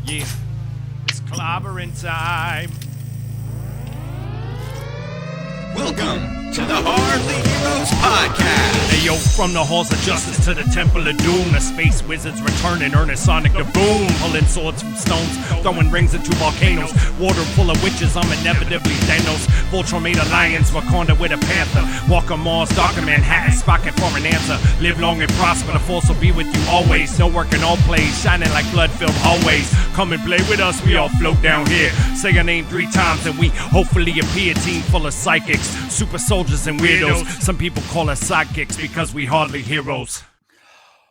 Yeah, it's clobbering time. Welcome to the Hardly Heroes Podcast. Hey yo, from the halls of justice to the temple of doom, the space wizards return in earnest sonic the boom, pulling swords from stones, throwing rings into volcanoes, water full of witches, I'm inevitably Thanos. Voltron made a lions, Wakanda with a panther, Walker Mars, Darker Manhattan, Spocket for an answer. Live long and prosper, the force will be with you always. No work in all plays, shining like blood-filled hallways. Come and play with us, we all float down here. Say your name 3 times and we hopefully appear. Team full of psychics, super soldiers and weirdos. Some people call us sidekicks because we hardly heroes.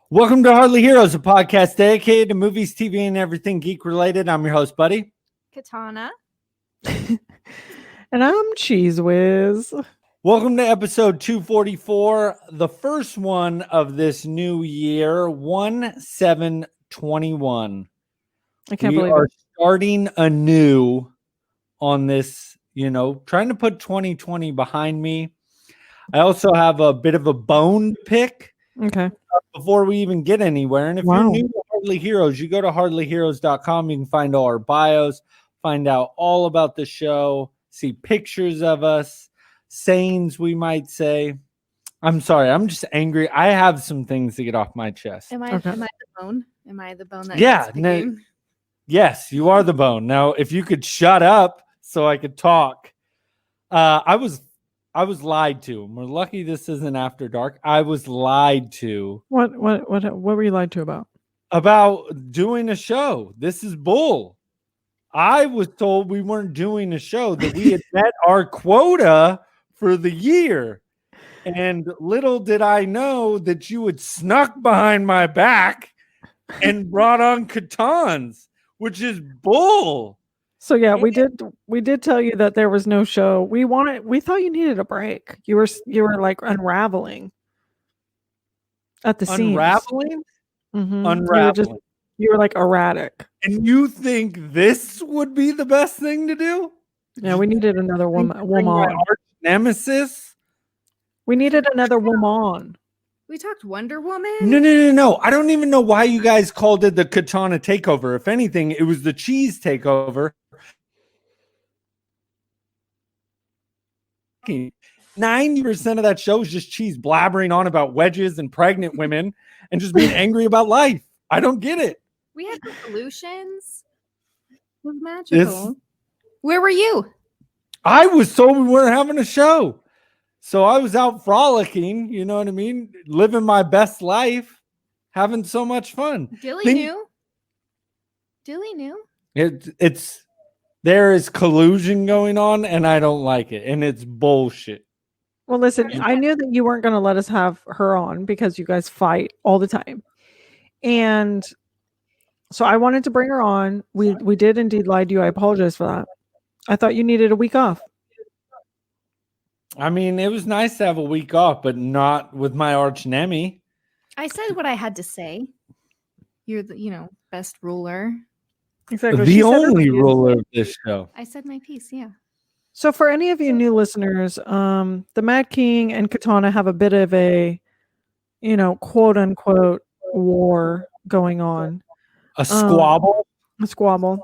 Welcome to Hardly Heroes, a podcast dedicated to movies, TV, and everything geek related. I'm your host, Buddy. Katana. And I'm Cheese Whiz. Welcome to episode 244, the first one of this new year, 1/7/21. I can't we believe are it. starting anew on this, trying to put 2020 behind me. I also have a bit of a bone pick Okay. before we even get anywhere. And if you're new to Hardly Heroes, you go to hardlyheroes.com. You can find all our bios, find out all about the show, see pictures of us, sayings we might say. I'm sorry, I'm just angry. I have some things to get off my chest. Am I the bone? Am I the bone that Yeah, gets picking? Yes, you are the bone. Now, if you could shut up so I could talk. I was lied to. We're lucky this isn't after dark. I was lied to. What were you lied to about doing a show. This is bull. I was told we weren't doing a show, that we had met our quota for the year. And little did I know that you had snuck behind my back and brought on Catons, which is bull. So yeah, we did tell you that there was no show. We thought you needed a break. You were like unraveling at the seams. Unraveling? Mhm. Unraveling. You were like erratic. And you think this would be the best thing to do? Yeah, we needed another My woman. arch nemesis? We needed another woman. We talked Wonder Woman. No. I don't even know why you guys called it the Katana takeover. If anything, it was the cheese takeover. 90% of that show is just cheese blabbering on about wedges and pregnant women and just being angry about life. I don't get it. We had the solutions. It was magical. Where were you? I was told we weren't having a show. So I was out frolicking, you know what I mean? Living my best life, having so much fun. Dilly knew. There is collusion going on, and I don't like it, and it's bullshit. Well, listen, I knew that you weren't going to let us have her on because you guys fight all the time. And so I wanted to bring her on. We did indeed lie to you. I apologize for that. I thought you needed a week off. I mean, it was nice to have a week off, but not with my arch enemy. I said what I had to say. You're the, best ruler. Exactly. The only ruler of this show. I said my piece, yeah. So for any of you new listeners, the Mad King and Katana have a bit of a, quote unquote war going on. A squabble? A squabble.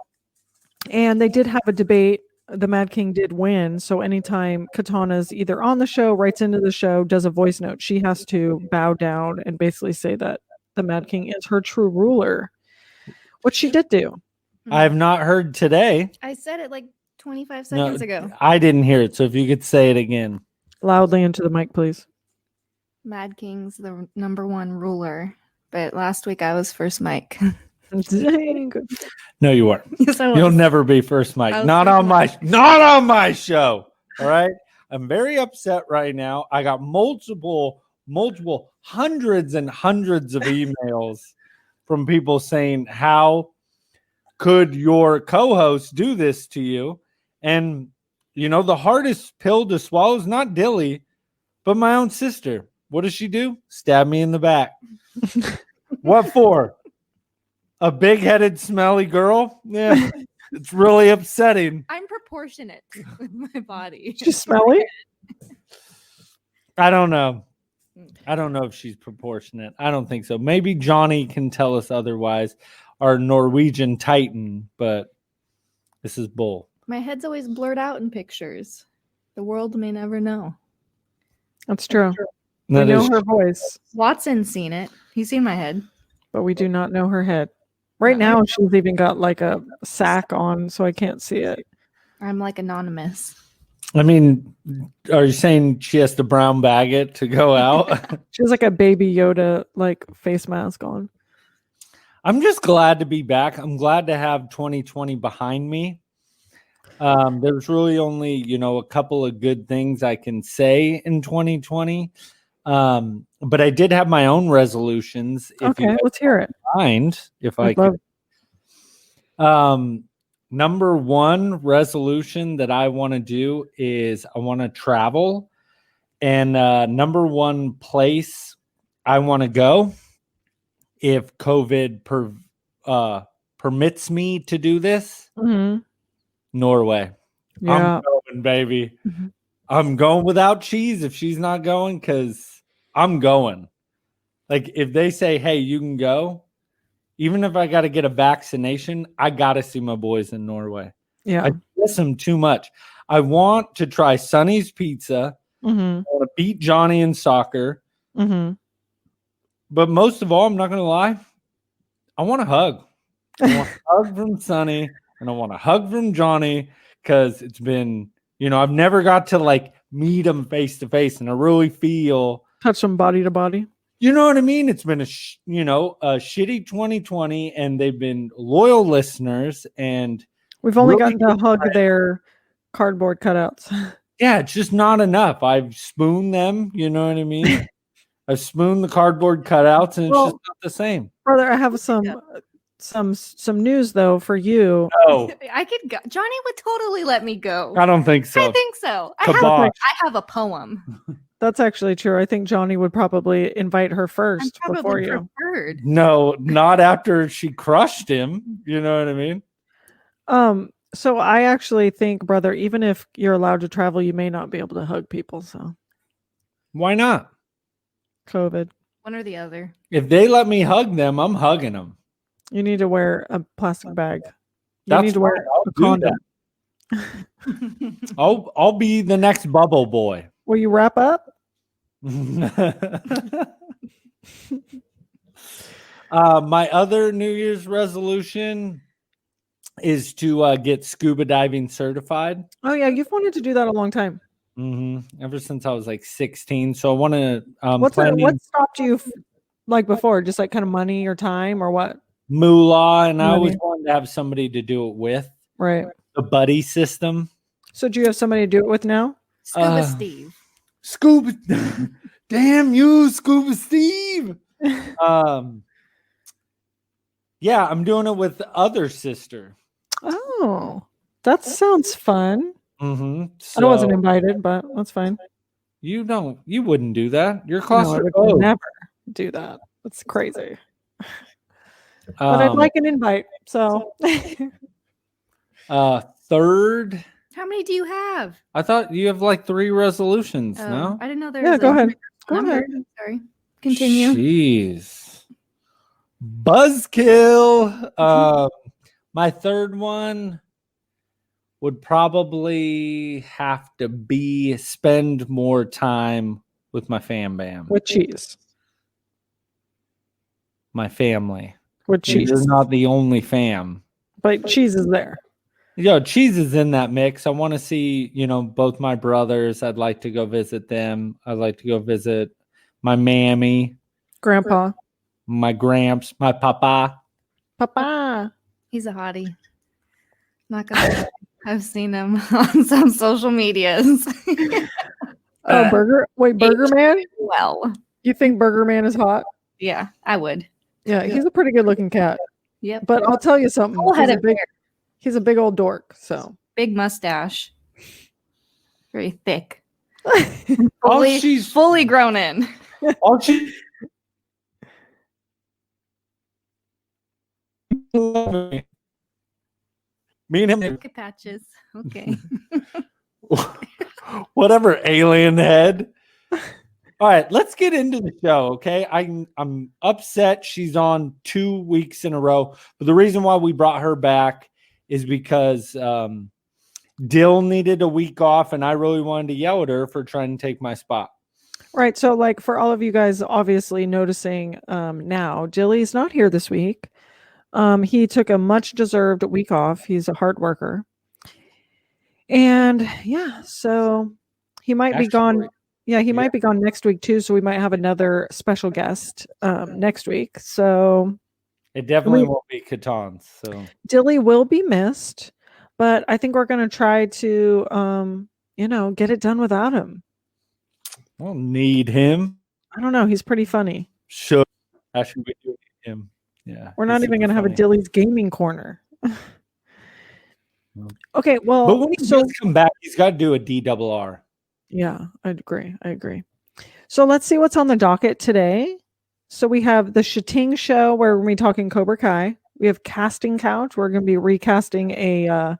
And they did have a debate. The Mad King did win. So anytime Katana's either on the show, writes into the show, does a voice note, she has to bow down and basically say that the Mad King is her true ruler, which she did do. I have not heard today. I said it like 25 seconds ago. I didn't hear it. So if you could say it again. Loudly into the mic, please. Mad King's the number one ruler. But last week I was first mic. Dang. No, you weren't. Yes, I was. You'll never be first mic. Not on my show. All right. I'm very upset right now. I got multiple hundreds and hundreds of emails from people saying, how could your co-host do this to you? And the hardest pill to swallow is not Dilly, but my own sister. What does she do? Stab me in the back. What for? A big-headed, smelly girl? Yeah, it's really upsetting. I'm proportionate with my body. She's smelly? I don't know. I don't know if she's proportionate. I don't think so. Maybe Johnny can tell us otherwise. our Norwegian Titan, but this is bull. My head's always blurred out in pictures. The world may never know. That's true. We That know is her voice, Watson's seen it. He's seen my head. but we do not know her head. Right now, she's even got like a sack on, so I can't see it. I'm like anonymous. I mean, are you saying she has to brown bag it to go out? She has like a baby Yoda like face mask on. I'm just glad to be back. I'm glad to have 2020 behind me. There's really only, a couple of good things I can say in 2020. But I did have my own resolutions. Okay, let's hear it. Mind if I love could. Number one resolution that I want to do is I want to travel. And number one place I want to go, if COVID permits me to do this, Norway. Yeah. I'm going, baby. I'm going without cheese if she's not going, because I'm going. Like, if they say, hey, you can go, even if I got to get a vaccination, I got to see my boys in Norway. Yeah. I miss them too much. I want to try Sonny's Pizza. I want to beat Johnny in soccer. But most of all, I'm not going to lie, I want a hug. I want a hug from Sonny, and I want a hug from Johnny, because it's been, I've never got to like meet them face to face, and I really feel Touch them body to body. You know what I mean? It's been a shitty 2020, and they've been loyal listeners, and We've only really gotten to hug their cardboard cutouts. yeah, it's just not enough. I've spooned them, you know what I mean? I've spooned the cardboard cutouts, and it's just not the same. Brother, I have some news though for you. Oh, I could go. Johnny would totally let me go. I don't think so. I think so. Kibosh. I have a poem. That's actually true. I think Johnny would probably invite her I'm first before probably you. preferred. No, not after she crushed him. You know what I mean? So I actually think, brother, even if you're allowed to travel, you may not be able to hug people. So Why not? COVID. One or the other. If they let me hug them, I'm hugging them. You need to wear a plastic bag. You That's need to wear fine. I'll a do condom. that. I'll be the next bubble boy. Will you wrap up? My other New Year's resolution is to get scuba diving certified. Oh yeah, you've wanted to do that a long time. Ever since I was like 16. So I want to. What stopped you like before? Just like kind of money or time or what? Moolah, and I Money. always wanted to have somebody to do it with. Right. The buddy system. So do you have somebody to do it with now? Scuba Steve. Scuba, damn you, Scuba Steve. Yeah, I'm doing it with the other sister. Oh, that sounds fun. So I wasn't invited, but that's fine. you wouldn't do that. You're No, I would claustrophobic. never do that. That's crazy. But I'd like an invite. So third. How many do you have? I thought you have like 3 resolutions. Oh, No. I didn't know there was yeah, go a ahead. Go number. ahead. Sorry. Continue. Jeez. Buzzkill. My third one would probably have to be spend more time with my fam bam. With cheese. My family. With cheese. You're not the only fam. But cheese is there. Cheese is in that mix. I want to see, both my brothers. I'd like to go visit them. I'd like to go visit my mammy, Grandpa. my gramps, my papa. Papa. He's a hottie. Not gonna lie. I've seen him on some social medias. Oh, Burger Man? Well, You think Burger Man is hot? yeah, I would. Yeah, he's a pretty good looking cat. Yep. But I'll tell you something. Full-headed He's a big old dork. So big mustache. Very thick. All fully grown in. all she me and him, Look at patches. Okay. whatever, alien head. All right, let's get into the show, okay? I'm upset she's on 2 weeks in a row, but the reason why we brought her back is because Dill needed a week off, and I really wanted to yell at her for trying to take my spot. Right. So, like, for all of you guys obviously noticing now, Dilly's not here this week. He took a much-deserved week off. He's a hard worker. And, yeah, so he might be gone. Yeah, he might be gone next week, too, so we might have another special guest next week. So it definitely won't be Catan. So Dilly will be missed, but I think we're going to try to, get it done without him. I don't need him. I don't know. He's pretty funny. Should actually be doing him. Yeah. We're not even going to have a Dilly's gaming corner. Okay, well, but when he does come back, he's got to do a DRR. Yeah, I agree. So let's see what's on the docket today. So we have the Shating Show, where we're going to be talking Cobra Kai. We have Casting Couch. We're going to be recasting a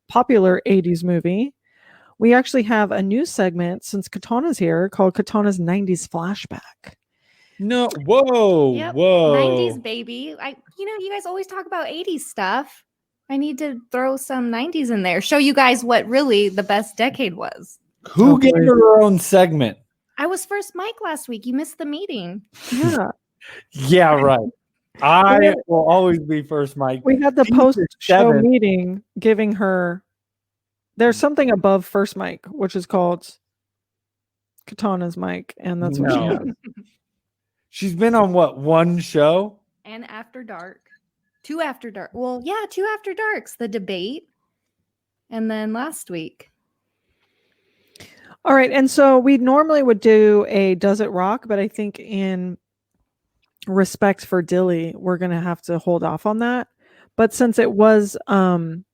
popular 80s movie. We actually have a new segment, since Katana's here, called Katana's 90s Flashback. No, whoa, Yep, whoa. 90s, baby. You guys always talk about 80s stuff. I need to throw some 90s in there. Show you guys what really the best decade was. Who gave her own segment? I was first mic last week. You missed the meeting. Yeah. Yeah, right. I will always be first mic. We had the post-show meeting giving her... There's something above first mic, which is called Katana's mic, and that's what she had. She's been on what, one show? And After Dark. 2 After Dark. Well, yeah, 2 After Darks. The debate. And then last week. All right. And so we normally would do a Does It Rock, but I think in respect for Dilly, we're going to have to hold off on that. But since it was time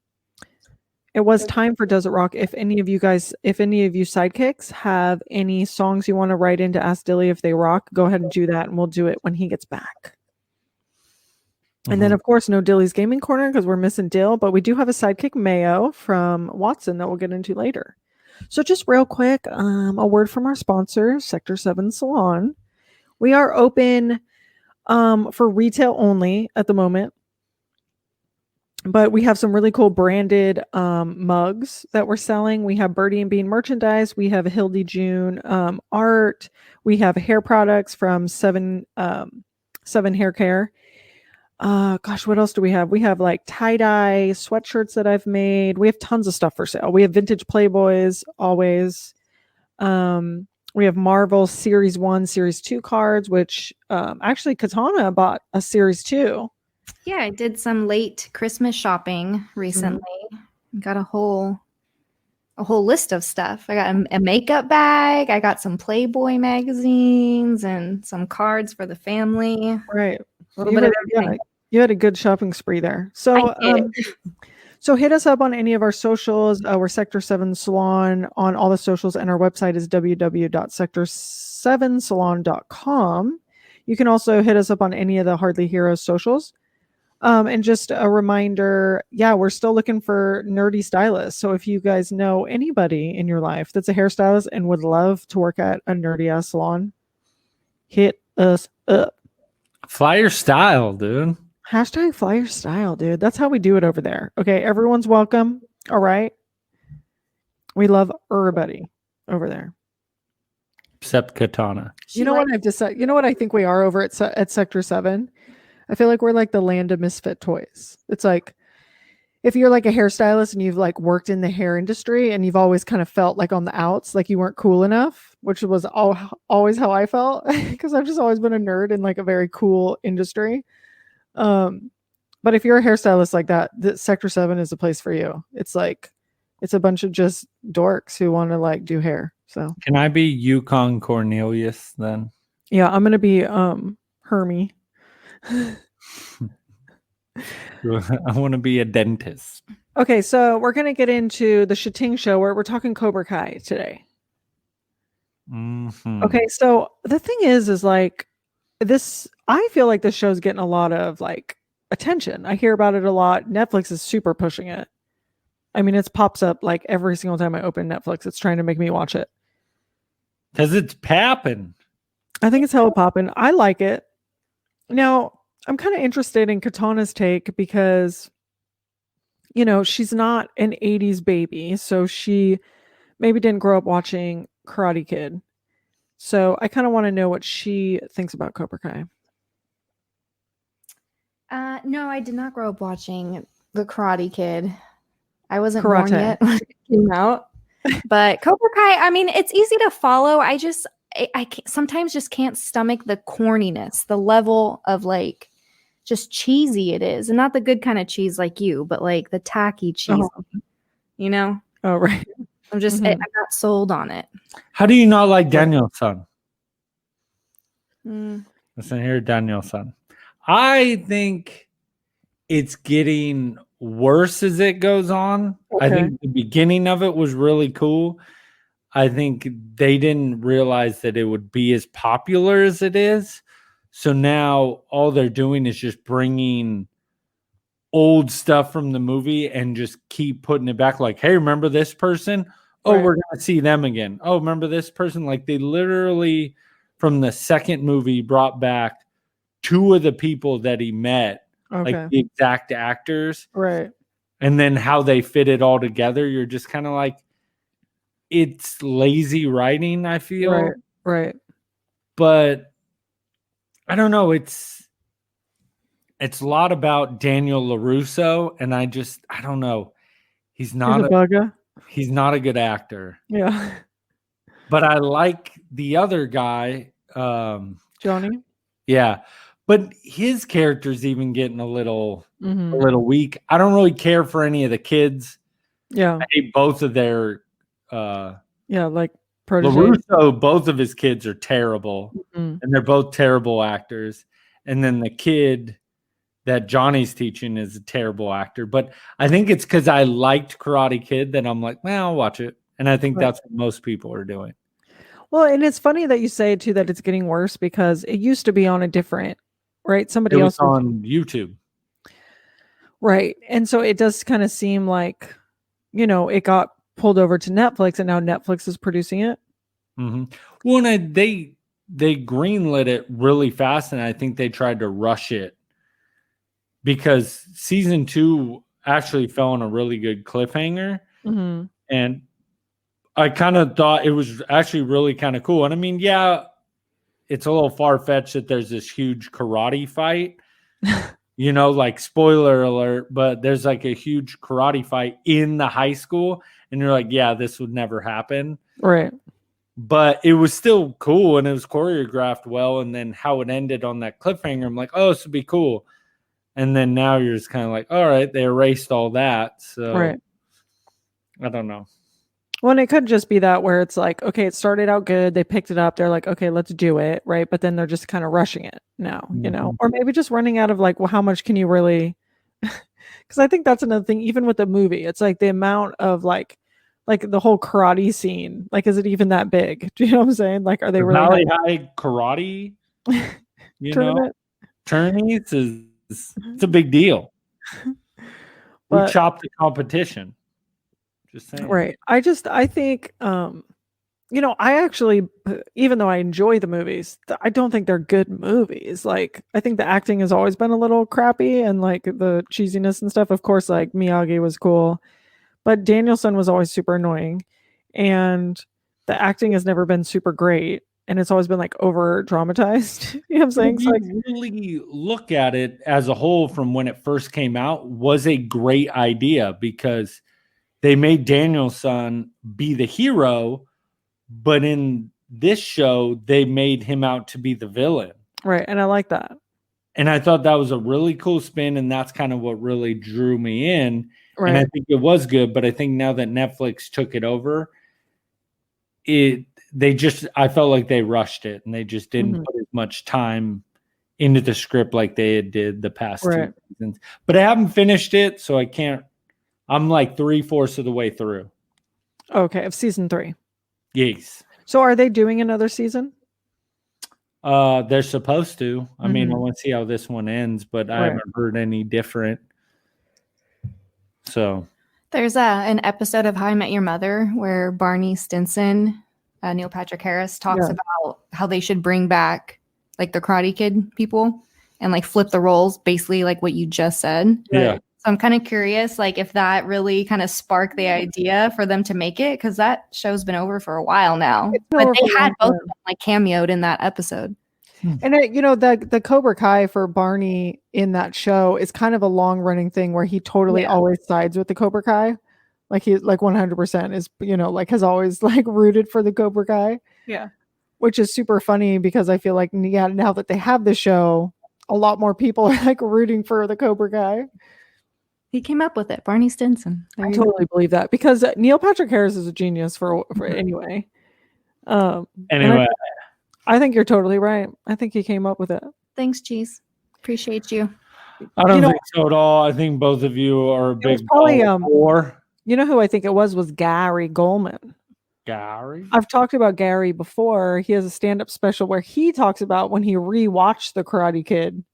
for Does It Rock, if any of you sidekicks have any songs you want to write in to ask Dilly if they rock, go ahead and do that, and we'll do it when he gets back. And then, of course, no Dilly's Gaming Corner because we're missing Dill, but we do have a sidekick, Mayo, from WHATson, that we'll get into later. So just real quick, a word from our sponsor, Sector 7 Salon. We are open for retail only at the moment, but we have some really cool branded mugs that we're selling. We have Birdie and Bean merchandise. We have Hildy June art. We have hair products from Seven Hair Care. What else do we have? We have like tie-dye sweatshirts that I've made. We have tons of stuff for sale. We have vintage Playboys always. We have Marvel Series 1, Series 2 cards, which actually Katana bought a Series 2. Yeah, I did some late Christmas shopping recently. Got a whole list of stuff. I got a makeup bag. I got some Playboy magazines and some cards for the family. Right. A little bit of everything. You had a good shopping spree there. So, so hit us up on any of our socials. We're Sector 7 Salon on all the socials, and our website is www.sector7salon.com. You can also hit us up on any of the Hardly Heroes socials. And just a reminder, we're still looking for nerdy stylists. So if you guys know anybody in your life that's a hairstylist and would love to work at a nerdy ass salon, hit us up. Flyer style, dude. Hashtag flyer style, dude. That's how we do it over there. Okay, everyone's welcome. All right. We love everybody over there. Except Katana. You know what I've decided? You know what I think we are over at Sector 7? I feel like we're like the land of misfit toys. It's like, if you're like a hairstylist and you've like worked in the hair industry and you've always kind of felt like on the outs, like you weren't cool enough, which was always how I felt because I've just always been a nerd in like a very cool industry. But if you're a hairstylist like that, Sector 7 is a place for you. It's like, it's a bunch of just dorks who want to like do hair. So can I be Yukon Cornelius then? Yeah, I'm going to be Hermie. I want to be a dentist. Okay, so we're going to get into the Shating Show where we're talking Cobra Kai today. Mm-hmm. Okay, so the thing is like this, I feel like this show's getting a lot of like attention. I hear about it a lot. Netflix is super pushing it. I mean, it pops up like every single time I open Netflix. It's trying to make me watch it. Because it's papping. I think it's hella poppin'. I like it. Now, I'm kind of interested in Katana's take because, she's not an 80s baby. So she maybe didn't grow up watching Karate Kid. So I kind of want to know what she thinks about Cobra Kai. No, I did not grow up watching The Karate Kid. I wasn't born Karate. yet when it came out. But Cobra Kai, I mean, it's easy to follow. I sometimes just can't stomach the corniness, the level of like just cheesy it is. And not the good kind of cheese like you, but like the tacky cheese, you know? Oh, right. I'm just, I'm not sold on it. How do you not like Daniel-san? Mm. Listen here, Daniel-san. I think it's getting worse as it goes on. Okay. I think the beginning of it was really cool. I think they didn't realize that it would be as popular as it is. So now all they're doing is just bringing old stuff from the movie and just keep putting it back. Like, hey, remember this person? Oh, Right. we're going to see them again. Oh, remember this person? Like they literally from the second movie brought back 2 of the people that he met, like the exact actors. Right. And then how they fit it all together. You're just kind of like, it's lazy writing, I feel. Right. But I don't know. It's a lot about Daniel LaRusso, and I don't know. He's not a good actor. Yeah. But I like the other guy, Johnny. Yeah. But his character's even getting a little weak. I don't really care for any of the kids. Yeah. I hate both of their like protege. LaRusso, both of his kids are terrible. Mm-hmm. And they're both terrible actors. And then the kid that Johnny's teaching is a terrible actor. But I think it's because I liked Karate Kid that I'm like, well, I'll watch it. And I think that's what most people are doing. Well, and it's funny that you say too that it's getting worse because it used to be on a different, right? Somebody else on YouTube. Right. And so it does kind of seem like, it got pulled over to Netflix and now Netflix is producing it. Mm-hmm. Well, and they greenlit it really fast, and I think they tried to rush it because season 2 actually fell on a really good cliffhanger. Mm-hmm. And I kind of thought it was actually really kind of cool. And I mean, yeah, it's a little far-fetched that there's this huge karate fight, like spoiler alert, but there's like a huge karate fight in the high school. And you're like, yeah, this would never happen. Right. But it was still cool and it was choreographed well. And then how it ended on that cliffhanger, I'm like, oh, this would be cool. And then now you're just kind of like, all right, they erased all that. So I don't know. Well, and it could just be that where it's like, okay, it started out good. They picked it up. They're like, okay, let's do it. Right. But then they're just kind of rushing it now, or maybe just running out of like, well, how much can you really, because I think that's another thing, even with the movie, it's like the amount of like the whole karate scene, like, is it even that big? Do you know what I'm saying? Like, are they really Valley High karate, tourneys it's a big deal. We chop the competition. Just saying. Right. I think, I actually, even though I enjoy the movies, I don't think they're good movies. Like, I think the acting has always been a little crappy and like the cheesiness and stuff. Of course, like Miyagi was cool, but Daniel-san was always super annoying and the acting has never been super great. And it's always been like over dramatized. You know what I'm saying? If you really look at it as a whole from when it first came out, was a great idea because they made Daniel-san be the hero, but in this show, they made him out to be the villain. Right, and I like that. And I thought that was a really cool spin, and that's kind of what really drew me in. Right. And I think it was good, but I think now that Netflix took it over, I felt like they rushed it, and they just didn't put as much time into the script like they did the past 2 seasons. But I haven't finished it, so I can't. I'm like 3/4 of the way through. Okay, of season 3. Yes. So are they doing another season? They're supposed to. I mean, I want to see how this one ends, but I haven't heard any different. So there's an episode of How I Met Your Mother where Barney Stinson Neil Patrick Harris talks about how they should bring back like the Karate Kid people and like flip the roles, basically like what you just said. Yeah. So I'm kind of curious, like if that really kind of sparked the idea for them to make it, because that show's been over for a while now. But they had both of them like cameoed in that episode. And the Cobra Kai for Barney in that show is kind of a long running thing where he totally always sides with the Cobra Kai. Like he like 100% is, like has always like rooted for the Cobra Kai. Yeah. Which is super funny because I feel like, now that they have the show, a lot more people are like rooting for the Cobra Kai. He came up with it, Barney Stinson. I totally believe that because Neil Patrick Harris is a genius for anyway. Anyway, I think you're totally right. I think he came up with it. Thanks, Cheese. Appreciate you. I don't think so at all. I think both of you are a big probably war. You know who I think it was Gary Goldman. Gary? I've talked about Gary before. He has a stand-up special where he talks about when he rewatched The Karate Kid,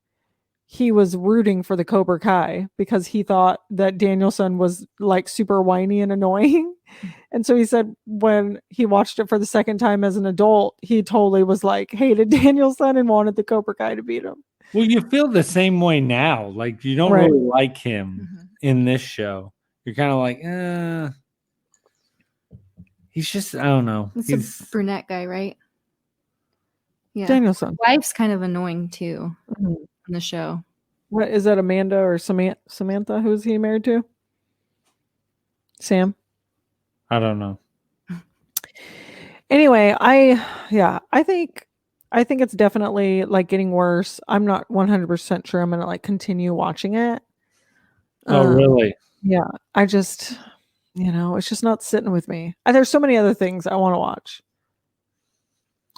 he was rooting for the Cobra Kai because he thought that Danielson was like super whiny and annoying. And so he said when he watched it for the second time as an adult, he totally was like hated Danielson and wanted the Cobra Kai to beat him. Well, you feel the same way now. Like you don't really like him in this show. You're kind of like, he's just, I don't know. He's a brunette guy, right? Yeah. Danielson. Wife's kind of annoying too in the show. What is that, Amanda or Samantha? Who's he married to? Sam? I don't know. Anyway, I think it's definitely like getting worse. I'm not 100% sure I'm going to like continue watching it. Oh, really? Yeah. I just, it's just not sitting with me. There's so many other things I want to watch.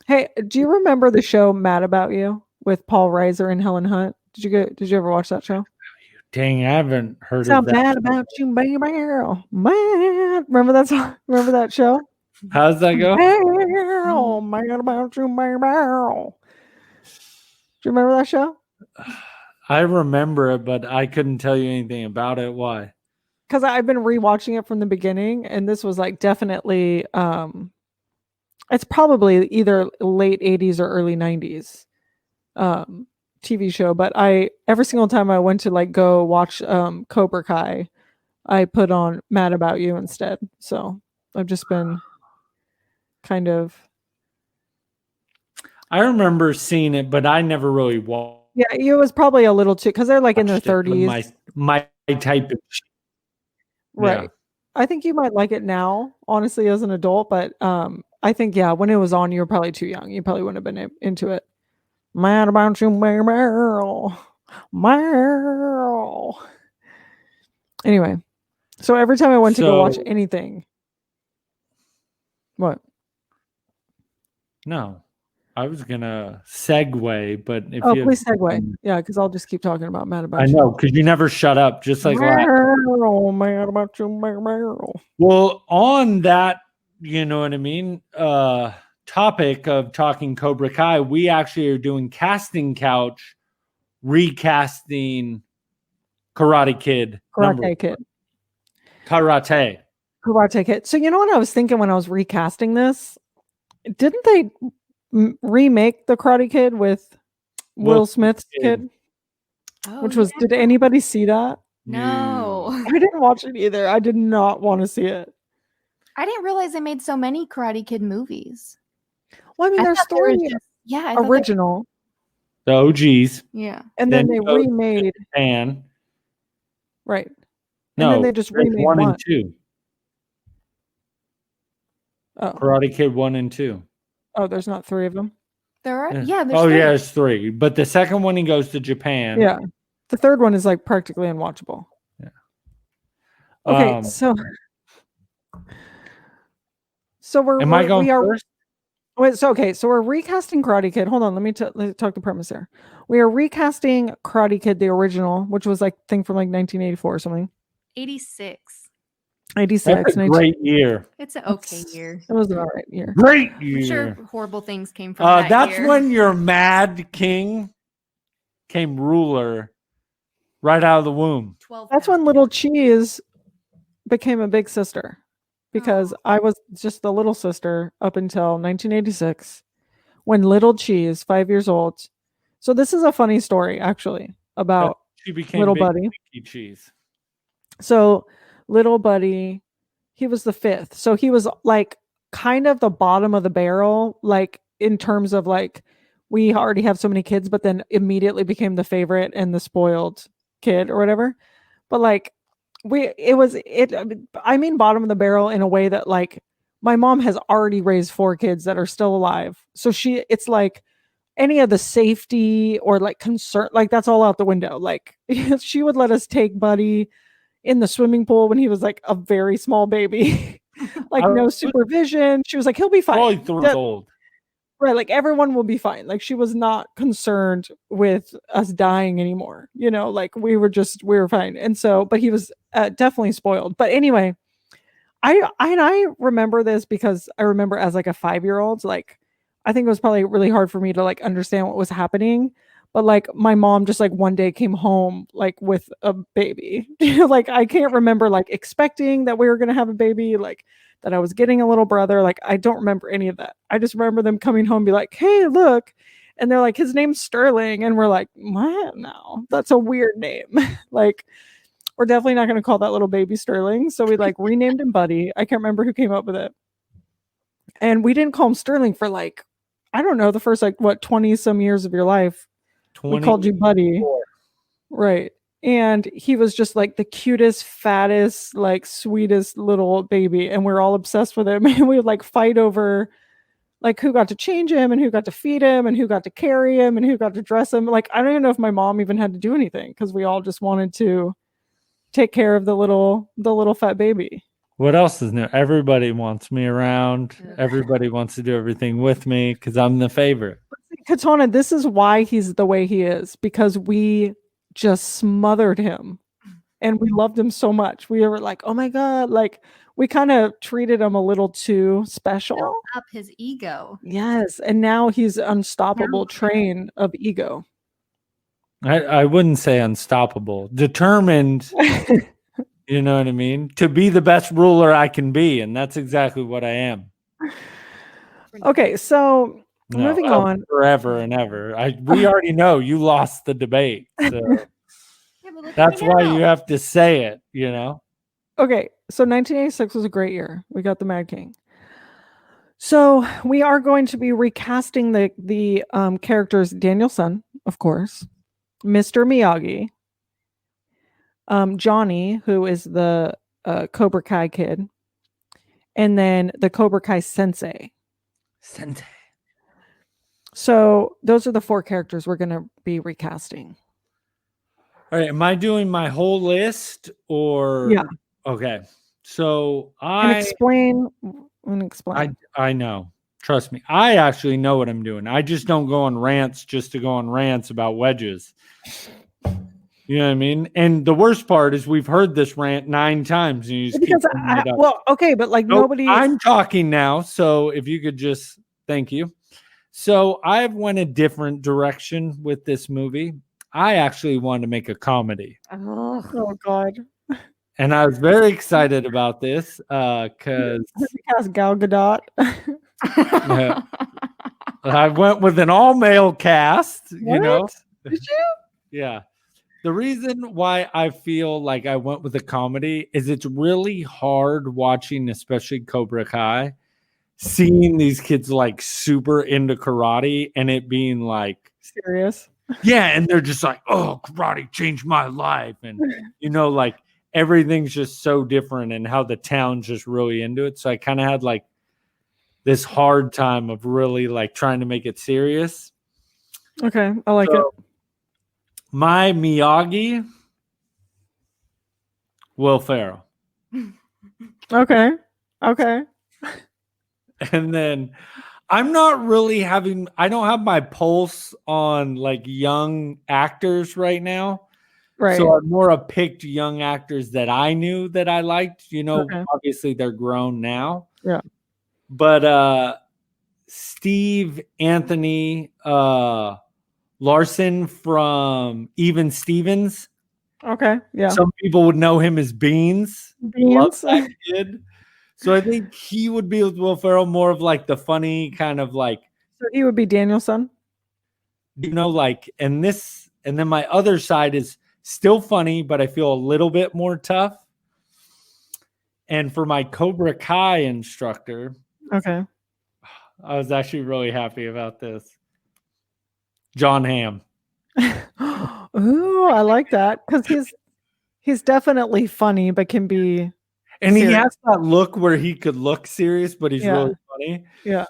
Hey, do you remember the show Mad About You with Paul Reiser and Helen Hunt? Did you ever watch that show? Dang, I haven't heard so of that. Mad About You, baby. Mad. Remember that song? Remember that show? How's that go? Mad About You, baby. Do you remember that show? I remember it, but I couldn't tell you anything about it. Why? Because I've been rewatching it from the beginning, and this was like definitely it's probably either late 80s or early 90s TV show. But every single time I went to like go watch Cobra Kai, I put on Mad About You instead. So I've just been kind of. I remember seeing it, but I never really watched. Yeah, it was probably a little too because they're like in their 30s. My type of shit. Right. Yeah. I think you might like it now, honestly, as an adult. But I think, when it was on, you were probably too young. You probably wouldn't have been into it. Mad About You, Meryl. Anyway, so every time I went to go watch anything. What? No. I was gonna segue, but if please segue. Yeah, because I'll just keep talking about Mad About You. I know, because you never shut up, just like Mad About You, Meryl. Well, on that, you know what I mean, topic of talking Cobra Kai, we actually are doing Casting Couch, recasting Karate Kid. Karate Kid. So you know what I was thinking when I was recasting this? Didn't they remake the Karate Kid with Will Smith's kid? Which was, did anybody see that? No. I didn't watch it either. I did not want to see it. I didn't realize they made so many Karate Kid movies. Well, I mean, there's three original. The OGs. Yeah. And then they remade. Japan. Right. No, and then they just remade one and two. Oh. Karate Kid 1 and 2. Oh, there's not three of them? There are? Yeah. There's three. Yeah, it's three. But the second one, he goes to Japan. Yeah. The third one is like practically unwatchable. Yeah. Okay, so we're. Am I going first? Wait, so we're recasting Karate Kid. Hold on, let me talk the premise here. We are recasting Karate Kid, the original, which was like thing from like 1984 or something. 86. 86. That's a great year. It's an okay year. It was an all right year. Great year. I'm sure horrible things came from that that's year. when your Mad King came ruler right out of the womb. That's when Little Cheese became a big sister because I was just the little sister up until 1986 when little Cheese, 5 years old. So this is a funny story actually about She became little Big Buddy. Mickey Cheese. So little Buddy, he was the 5th. So he was like kind of the bottom of the barrel, like in terms of like we already have so many kids, but then immediately became the favorite and the spoiled kid or whatever. But like I mean bottom of the barrel in a way that like my mom has already raised 4 kids that are still alive. So it's like any of the safety or like concern, like that's all out the window. Like she would let us take Buddy in the swimming pool when he was like a very small baby. Like no supervision. She was like, he'll be fine. Probably 3 years old. Right, like everyone will be fine. Like she was not concerned with us dying anymore. You know, like we were fine. And so, but he was definitely spoiled. But anyway, I remember this because I remember as like a 5-year-old, like I think it was probably really hard for me to like understand what was happening. But like my mom just like one day came home like with a baby. Like I can't remember like expecting that we were gonna have a baby, like that I was getting a little brother. Like I don't remember any of that. I just remember them coming home and be like, hey, look. And they're like, his name's Sterling. And we're like, what now? That's a weird name. Like, we're definitely not going to call that little baby Sterling. So we like renamed him Buddy. I can't remember who came up with it. And we didn't call him Sterling for like, I don't know, the first like what 20 some years of your life. We called you Buddy. Right. And he was just like the cutest, fattest, like sweetest little baby. And we're all obsessed with him. And we would like fight over like who got to change him and who got to feed him and who got to carry him and who got to dress him. Like, I don't even know if my mom even had to do anything because we all just wanted to take care of the little fat baby. What else is new? Everybody wants me around. Everybody wants to do everything with me because I'm the favorite. Katana, this is why he's the way he is, because we just smothered him and we loved him so much. We were like, oh my God, like we kind of treated him a little too special. Built up his ego. Yes. And now he's unstoppable train of ego. I wouldn't say unstoppable, determined. You know what I mean? To be the best ruler I can be. And that's exactly what I am. Okay. So moving on. Forever and ever. We already know you lost the debate. So that's why you have to say it, you know? Okay. So 1986 was a great year. We got the Mad King. So we are going to be recasting the characters Daniel-san, of course, Mr. Miyagi, Johnny, who is the Cobra Kai kid, and then the Cobra Kai sensei. So those are the 4 characters we're going to be recasting. All right. Am I doing my whole list or? Yeah. Okay. So explain. I know. Trust me. I actually know what I'm doing. I just don't go on rants just to go on rants about wedges. You know what I mean? And the worst part is we've heard this rant 9 times. And you just keep it up. Well, okay, but like nobody. I'm talking now. So if you could just thank you. So I've went a different direction with this movie. I actually wanted to make a comedy. Oh God. And I was very excited about this because Gal Gadot. I went with an all-male cast. What? You know? Did you? Yeah. The reason why I feel like I went with a comedy is it's really hard watching, especially Cobra Kai, seeing these kids like super into karate and it being like serious. Yeah, and they're just like, oh, karate changed my life. And, you know, like everything's just so different and how the town's just really into it. So I kind of had like this hard time of really like trying to make it serious. Okay, I like it. My Miyagi, Will Ferrell. Okay. And then I'm not really I don't have my pulse on like young actors right now. Right. So I've more picked young actors that I knew that I liked. You know, Obviously they're grown now. Yeah. But Steve Anthony Larson from Even Stevens. Okay. Yeah. Some people would know him as Beans. Love that kid. So I think he would be with Will Ferrell more of like the funny kind of like, So he would be Daniel's son. like, and then my other side is still funny, but I feel a little bit more tough. And for my Cobra Kai instructor, Okay. I was actually really happy about this. Jon Hamm. Ooh, I like that because he's definitely funny, but can be. And he serious. has that look where he could look serious, but he's Yeah. really funny. Yeah.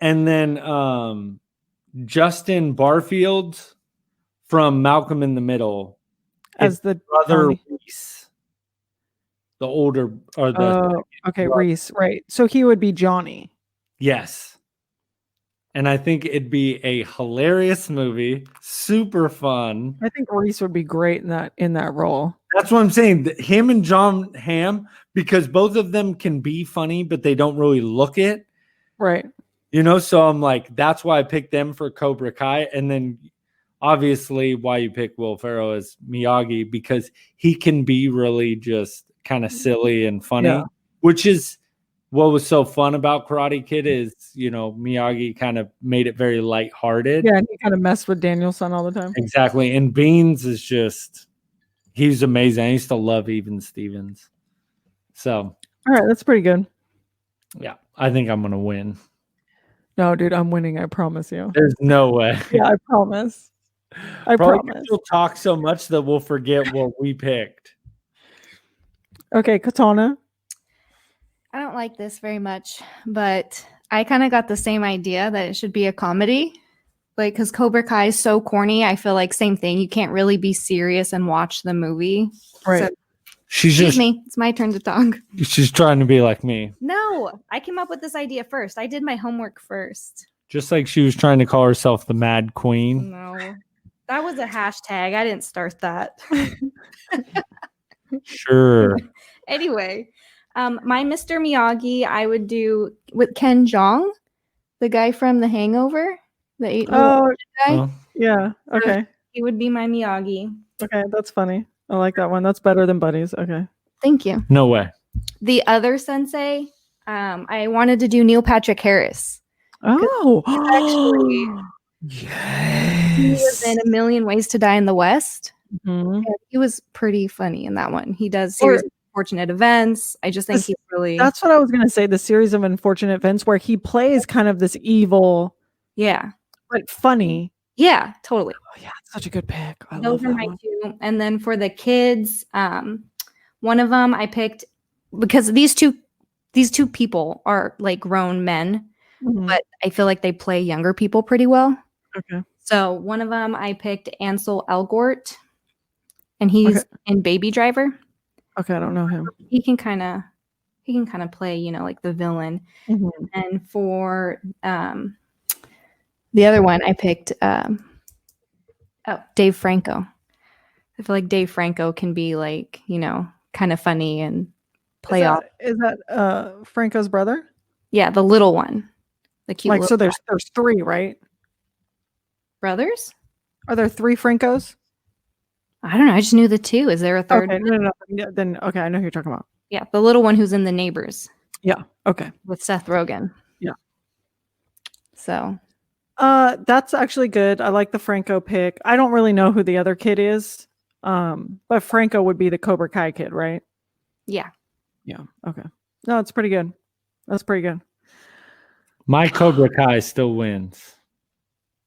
And then Justin Barfield from Malcolm in the Middle As is the brother Johnny. Reese, the older or the Oh, okay, brother. Reese, right? So he would be Johnny. Yes. And I think it'd be a hilarious movie, super fun. I think Reese would be great in that role. That's what I'm saying. Him and Jon Hamm, because both of them can be funny, but they don't really look it. Right. So I'm like, that's why I picked them for Cobra Kai. And then obviously why you pick Will Ferrell is Miyagi, because he can be really just kind of silly and funny, which is what was so fun about Karate Kid is, Miyagi kind of made it very lighthearted. Yeah, and he kind of messed with Daniel's son all the time. Exactly. And Beans is just, he's amazing. I used to love Even Stevens. So, all right, that's pretty good. yeah, I think I'm going to win. No, dude, I'm winning. I promise you. There's no way. Yeah, I promise. I promise. We'll talk so much that we'll forget what we picked. Okay, Katana. I don't like this very much, but I kind of got the same idea that it should be a comedy. Like, because Cobra Kai is so corny, I feel like same thing. You can't really be serious and watch the movie. Right. So, She's excuse just me. It's my turn to talk. She's trying to be like me. No, I came up with this idea first. I did my homework first. Just like she was trying to call herself the Mad Queen. No, that was a hashtag. I didn't start that. Sure. Anyway, my Mr. Miyagi, I would do with Ken Jeong, the guy from The Hangover. The Oh, guy. Oh. yeah. Okay. He would be my Miyagi. Okay, that's funny. I like that one. That's better than Buddies. Okay. Thank you. No way. The other sensei, I wanted to do Neil Patrick Harris. Oh, He's actually he was in A Million Ways to Die in the West. Mhm. And he was pretty funny in that one. He does series of unfortunate events. I just think he's really That's what I was gonna say. The series of unfortunate events where he plays kind of this evil, but funny. Yeah, totally. Oh yeah, it's such a good pick. I Those love are that my one. two. And then for the kids, one of them I picked because these two people are like grown men, Mhm. but I feel like they play younger people pretty well. Okay. So one of them I picked Ansel Elgort, and he's in Baby Driver. Okay, I don't know him. He can kind of play, like the villain. Mhm. And for the other one, I picked Dave Franco. I feel like Dave Franco can be like, kind of funny and play off. Is that Franco's brother? Yeah, the little one. The cute Like, little so there's three, right? brothers? Are there three Francos? I don't know. I just knew the two. Is there a third? Okay, no. Yeah, then okay, I know who you're talking about. Yeah, the little one who's in The Neighbors Yeah. Okay. with Seth Rogen. Yeah. So That's actually good. I like the Franco pick. I don't really know who the other kid is. But Franco would be the Cobra Kai kid, right? yeah. Yeah. Okay. No, it's pretty good. That's pretty good. My Cobra Kai still wins.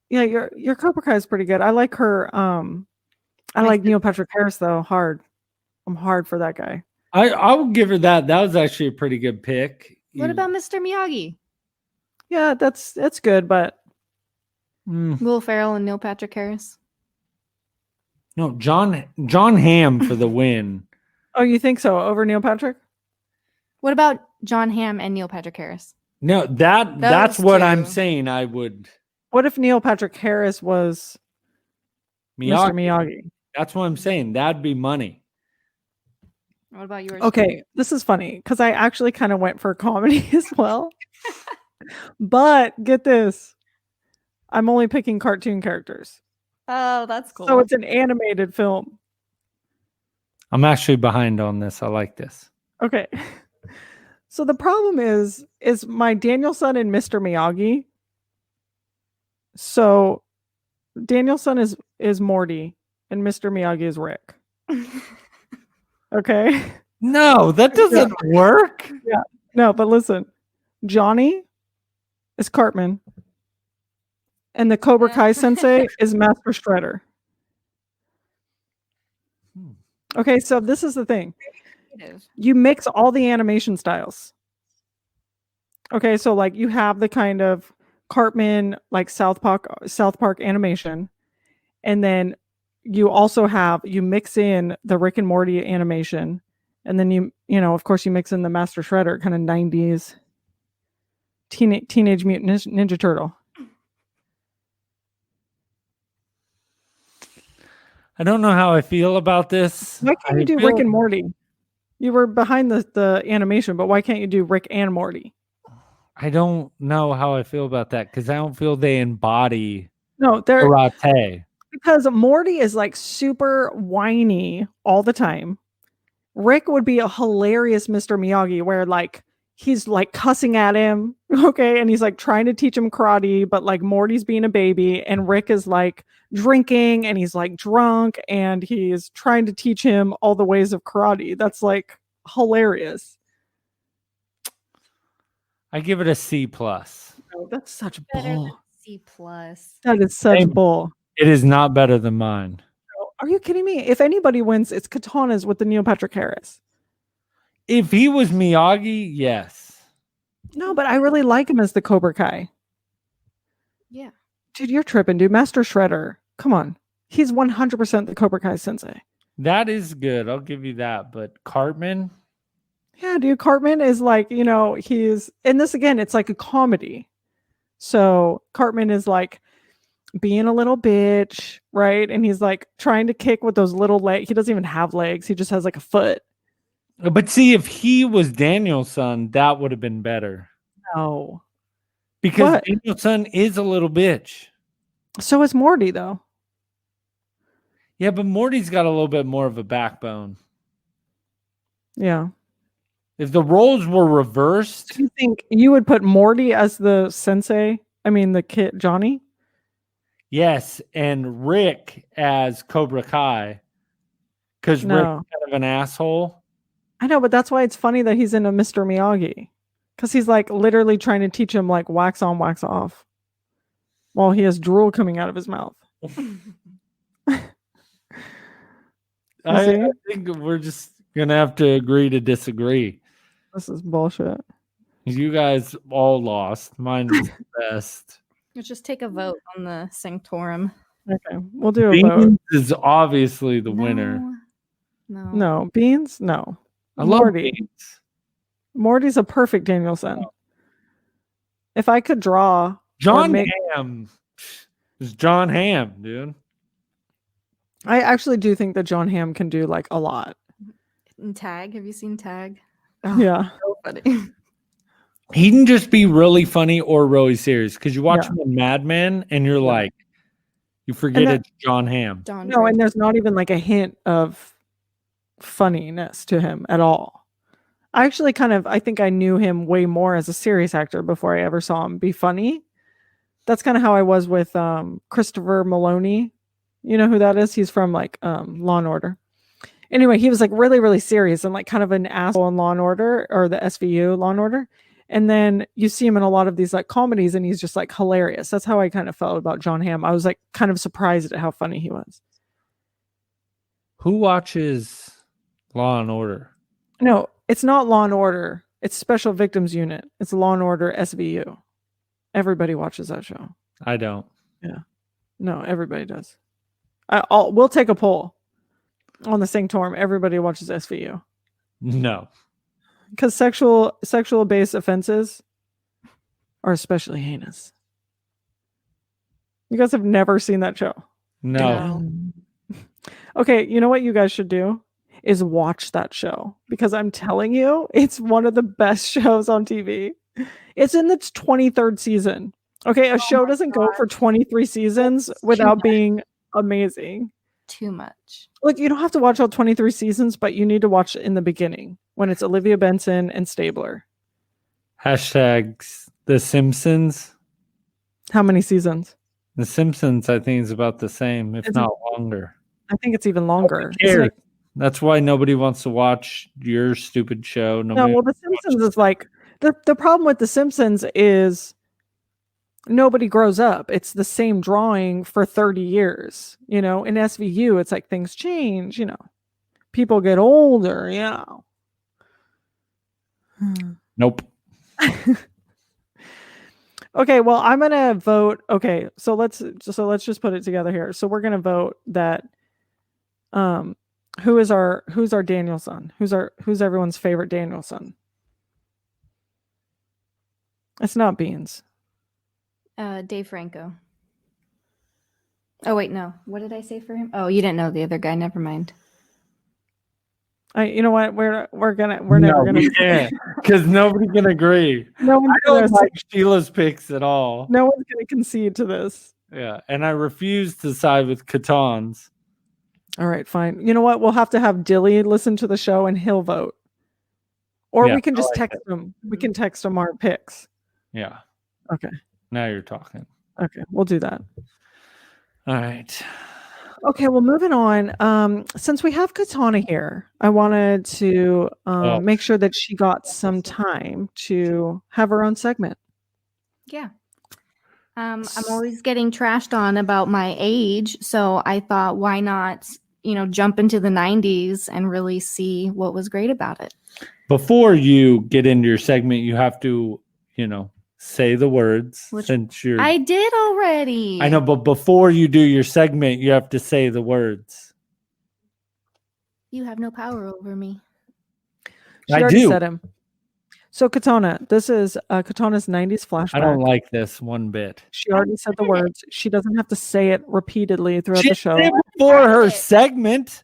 Yeah, your Cobra Kai is pretty good. I like her. I like Neil Patrick Harris though. Hard. I'm hard for that guy. I will give her that. That was actually a pretty good pick. What about Mr. Miyagi? Yeah, that's good, but Will Ferrell and Neil Patrick Harris. No, Jon Hamm for the win. oh, you think so? Over Neil Patrick? What about Jon Hamm and Neil Patrick Harris? No, that's Those what two. I'm saying. I would What if Neil Patrick Harris was Mr. Miyagi. Miyagi? That's what I'm saying. That'd be money. What about yours? Okay, this is funny because I actually kind of went for comedy as well. But get this. I'm only picking cartoon characters. Oh, that's cool. So it's an animated film. I'm actually behind on this. I like this. Okay. So the problem is my Danielson and Mr. Miyagi. So Danielson is Morty and Mr. Miyagi is Rick. Okay. No, that doesn't work. No, but listen, Johnny is Cartman, and the Cobra Kai sensei is Master Shredder. Okay, so this is the thing. You mix all the animation styles. Okay, so like you have the kind of Cartman, like South Park animation, and then you also you mix in the Rick and Morty animation, and then you know, of course, you mix in the Master Shredder kind of 90s Teenage Mutant Ninja Turtle. I don't know how I feel about this. Why can't you do Rick and Morty? You were behind the animation, but why can't you do Rick and Morty? I don't know how I feel about that because I don't feel they embody karate. Because Morty is like super whiny all the time. Rick would be a hilarious Mr. Miyagi where like he's like cussing at him, okay, and he's like trying to teach him karate, but like Morty's being a baby, and Rick is like drinking and he's like drunk and he's trying to teach him all the ways of karate. That's like hilarious. I give it a C+. Oh, that's such bull. C+. That is such bull. It is not better than mine. Are you kidding me? If anybody wins, it's Katana's with the Neil Patrick Harris. If he was Miyagi, yes. No, but I really like him as the Cobra Kai. Yeah. Dude, you're tripping, dude. Master Shredder. Come on. He's 100% the Cobra Kai sensei. That is good. I'll give you that. But Cartman? Yeah, dude. Cartman is like, you know, and this again, it's like a comedy. So Cartman is like being a little bitch, right? And he's like trying to kick with those little legs. He doesn't even have legs. He just has like a foot. But see, if he was Danielson, that would have been better. No. Because Danielson is a little bitch. So is Morty, though. Yeah, but Morty's got a little bit more of a backbone. Yeah. If the roles were reversed... Do you think you would put Morty as the sensei? I mean, the kid, Johnny? Yes, and Rick as Cobra Kai. Because Rick's kind of an asshole. I know, but that's why it's funny that he's in a Mr. Miyagi. Because he's like literally trying to teach him like wax on, wax off. While he has drool coming out of his mouth. I think we're just going to have to agree to disagree. This is bullshit. You guys all lost. Mine is the best. Let's just take a vote on the Sanctorum. Okay, we'll do a vote. Beans is obviously the winner. No, Beans? No. I love Beans. Morty's a perfect Danielson. If I could draw... Jon Hamm is Jon Hamm, dude. I actually do think that Jon Hamm can do like a lot. And Tag, have you seen Tag? Oh, yeah. So funny. He can just be really funny or really serious because you watch him in Mad Men and you're like, you forget it's Jon Hamm. No, and there's not even like a hint of funniness to him at all. I actually I think I knew him way more as a serious actor before I ever saw him be funny. That's kind of how I was with Christopher Maloney. You know who that is? He's from like Law and Order. Anyway, he was like really, really serious and like kind of an asshole in Law and Order, or the SVU, Law and Order. And then you see him in a lot of these like comedies and he's just like hilarious. That's how I kind of felt about Jon Hamm. I was like kind of surprised at how funny he was. Who watches Law and Order? No, it's not Law and Order. It's Special Victims Unit. It's Law and Order SVU. Everybody watches that show. I don't. Yeah. No, everybody does. We'll take a poll on the Sanctorum. Everybody watches SVU. No. Because sexual based offenses are especially heinous. You guys have never seen that show? No. Okay, you know what you guys should do is watch that show, because I'm telling you, it's one of the best shows on TV. It's in its 23rd season. Okay, a show doesn't go for 23 seasons without being amazing. Too much. Look, you don't have to watch all 23 seasons, but you need to watch in the beginning when it's Olivia Benson and Stabler. Hashtags The Simpsons. How many seasons? The Simpsons, I think, is about the same, if Is it- not longer. I think it's even longer. Who Isn't cares? it? That's why nobody wants to watch your stupid show. No, Nobody. well, The Simpsons is like the problem with The Simpsons is nobody grows up. It's the same drawing for 30 years. You know, in SVU, it's like things change, you know. People get older, yeah. Nope. Okay, well, I'm gonna vote. Okay, so let's just put it together here. So we're gonna vote that who's our Danielson? Who's everyone's favorite Danielson? It's not Beans. Dave Franco. Oh wait, no. What did I say for him? Oh, you didn't know the other guy. Never mind. You know what? We're never gonna because nobody can agree. no one's I don't gonna, like Sheila's picks at all. no one's gonna concede to this. Yeah, and I refuse to side with Catan's. All right, fine. You know what? We'll have to have Dilly listen to the show and he'll vote. Or Yeah, we can I just like text him. We can text him our picks. Yeah. Okay. Now you're talking. Okay, we'll do that. All right. Okay, well, moving on. Since we have Katana here, I wanted to make sure that she got some time to have her own segment. Yeah. I'm always getting trashed on about my age, so I thought, why not, jump into the 90s and really see what was great about it. Before you get into your segment, you have to, say the words. I did already. I know, but before you do your segment, you have to say the words. You have no power over me. She I already do. said him. So Katana, this is Katana's 90s flashback. I don't like this one bit. She already said the words. She doesn't have to say it repeatedly throughout the show. She did it before her segment.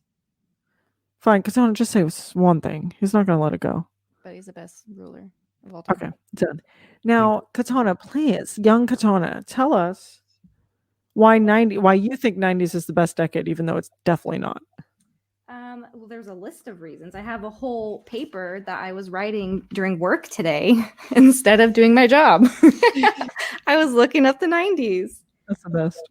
Fine, Katana, just say one thing. He's not going to let it go. But he's the best ruler of all time. Okay, done. Now, Katana, please, young Katana, tell us why you think 90s is the best decade, even though it's definitely not. Well, there's a list of reasons. I have a whole paper that I was writing during work today instead of doing my job. I was looking up the 90s. That's the best.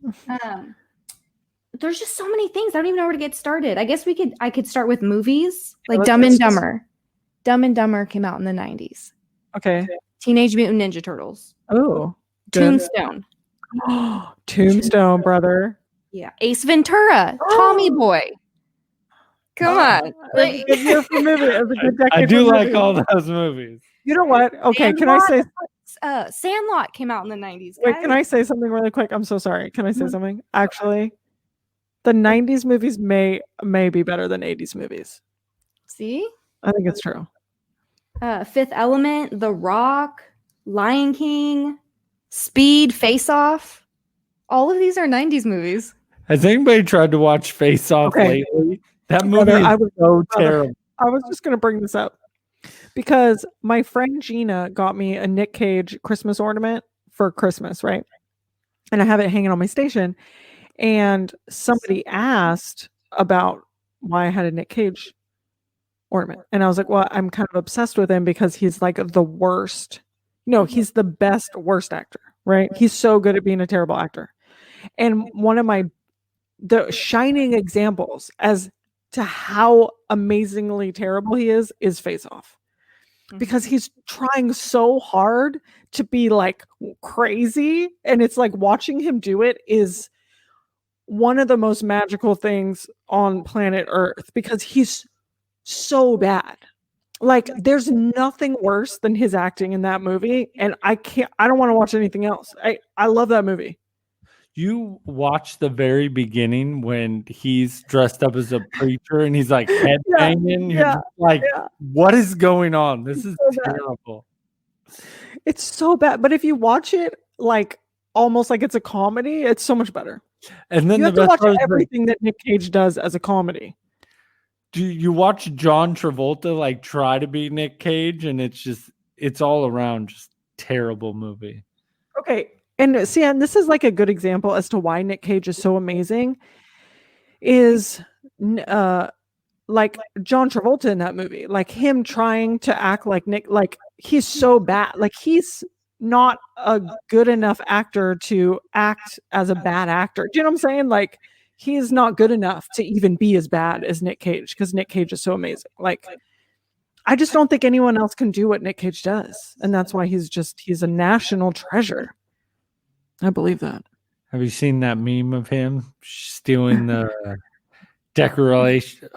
There's just so many things. I don't even know where to get started. I guess I could start with movies, like let's- Dumb and let's- Dumber. Dumb and Dumber came out in the 90s. Okay. Teenage Mutant Ninja Turtles. Oh, good. Tombstone. Tombstone, brother. Yeah. Ace Ventura. Tommy Boy. Come on. Like, good year for movie. It was a good decade I do for like movies. all those movies. You know what? Okay, can I say? Sandlot came out in the 90s. Wait, guys. can I say something really quick? I'm so sorry. Can I say something? Actually, the 90s movies may be better than 80s movies. See? I think it's true. Fifth Element, The Rock, Lion King, Speed, Face Off. All of these are 90s movies. Has anybody tried to watch Face Off Okay. lately? That movie is so terrible. I was just going to bring this up because my friend Gina got me a Nick Cage Christmas ornament for Christmas, right? And I have it hanging on my station. And somebody asked about why I had a Nick Cage ornament. And I was like, well, I'm kind of obsessed with him because he's like the worst. No, he's the best worst actor, right? He's so good at being a terrible actor. And one of the shining examples as to how amazingly terrible he is Face Off. Because he's trying so hard to be like crazy. And it's like watching him do it is one of the most magical things on planet Earth because he's so bad. Like there's nothing worse than his acting in that movie. And I don't want to watch anything else. I love that movie. You watch the very beginning when he's dressed up as a preacher and he's like headbanging. You're just like, what is going on? This is so terrible. It's so bad. But if you watch it like almost like it's a comedy, it's so much better. And then You have the to best watch part is everything that Nick Cage does as a comedy. do you watch John Travolta like try to be Nick Cage and it's all around just terrible movie. Okay. And see, and this is like a good example as to why Nick Cage is so amazing is like John Travolta in that movie, like him trying to act like Nick, like he's so bad. Like he's not a good enough actor to act as a bad actor. Do you know what I'm saying? Like he is not good enough to even be as bad as Nick Cage because Nick Cage is so amazing. Like I just don't think anyone else can do what Nick Cage does. And that's why he's a national treasure. I believe that. Have you seen that meme of him stealing the Declaration?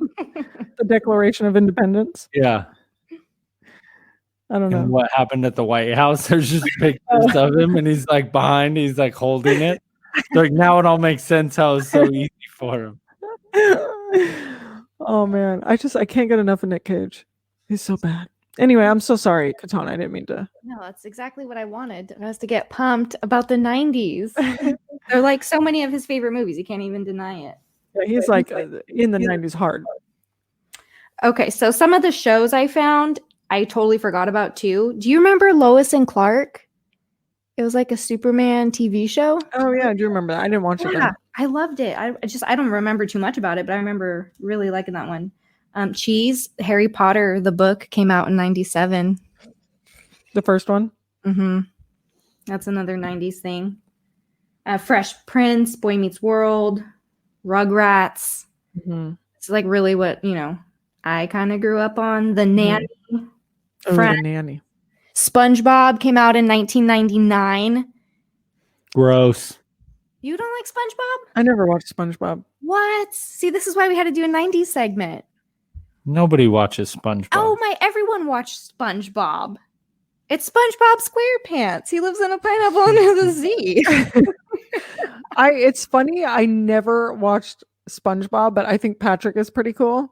The Declaration of Independence? Yeah. I don't know. And what happened at the White House? There's just pictures of him, and he's like behind. He's like holding it. Like now it all makes sense how it's so easy for him. Oh man, I can't get enough of Nick Cage. He's so bad. Anyway, I'm so sorry, Katana. I didn't mean to. No, that's exactly what I wanted. I was to get pumped about the 90s. They're like so many of his favorite movies. You can't even deny it. Yeah, he's like in the 90s hard. Okay, so some of the shows I found, I totally forgot about too. Do you remember Lois and Clark? It was like a Superman TV show. Oh yeah, I do remember that. I didn't watch it. Yeah, I loved it. I don't remember too much about it, but I remember really liking that one. Cheese, Harry Potter, the book came out in 97. The first one? Mm-hmm. That's another 90s thing. Fresh Prince, Boy Meets World, Rugrats. Mm-hmm. It's like really what, I kind of grew up on. The Nanny. The Nanny. SpongeBob came out in 1999. Gross. You don't like SpongeBob? I never watched SpongeBob. What? See, this is why we had to do a 90s segment. Nobody watches SpongeBob. Oh my, everyone watched SpongeBob. It's SpongeBob SquarePants. He lives in a pineapple under the sea. It's funny, I never watched SpongeBob, but I think Patrick is pretty cool.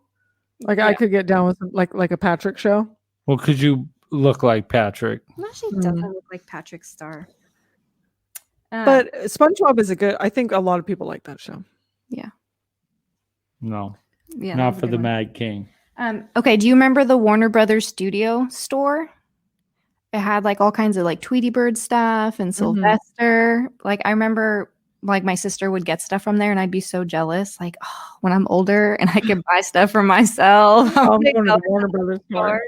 Like I could get down with like a Patrick show. Well, could you look like Patrick? No, she doesn't look like Patrick Star. But SpongeBob is I think a lot of people like that show. Yeah. No. Yeah. Not for the Mad King. Okay, do you remember the Warner Brothers studio store? It had like all kinds of like Tweety Bird stuff and Sylvester. Like I remember like my sister would get stuff from there and I'd be so jealous. Like, oh, when I'm older and I can buy stuff for myself. I'm going to the Warner Brothers store.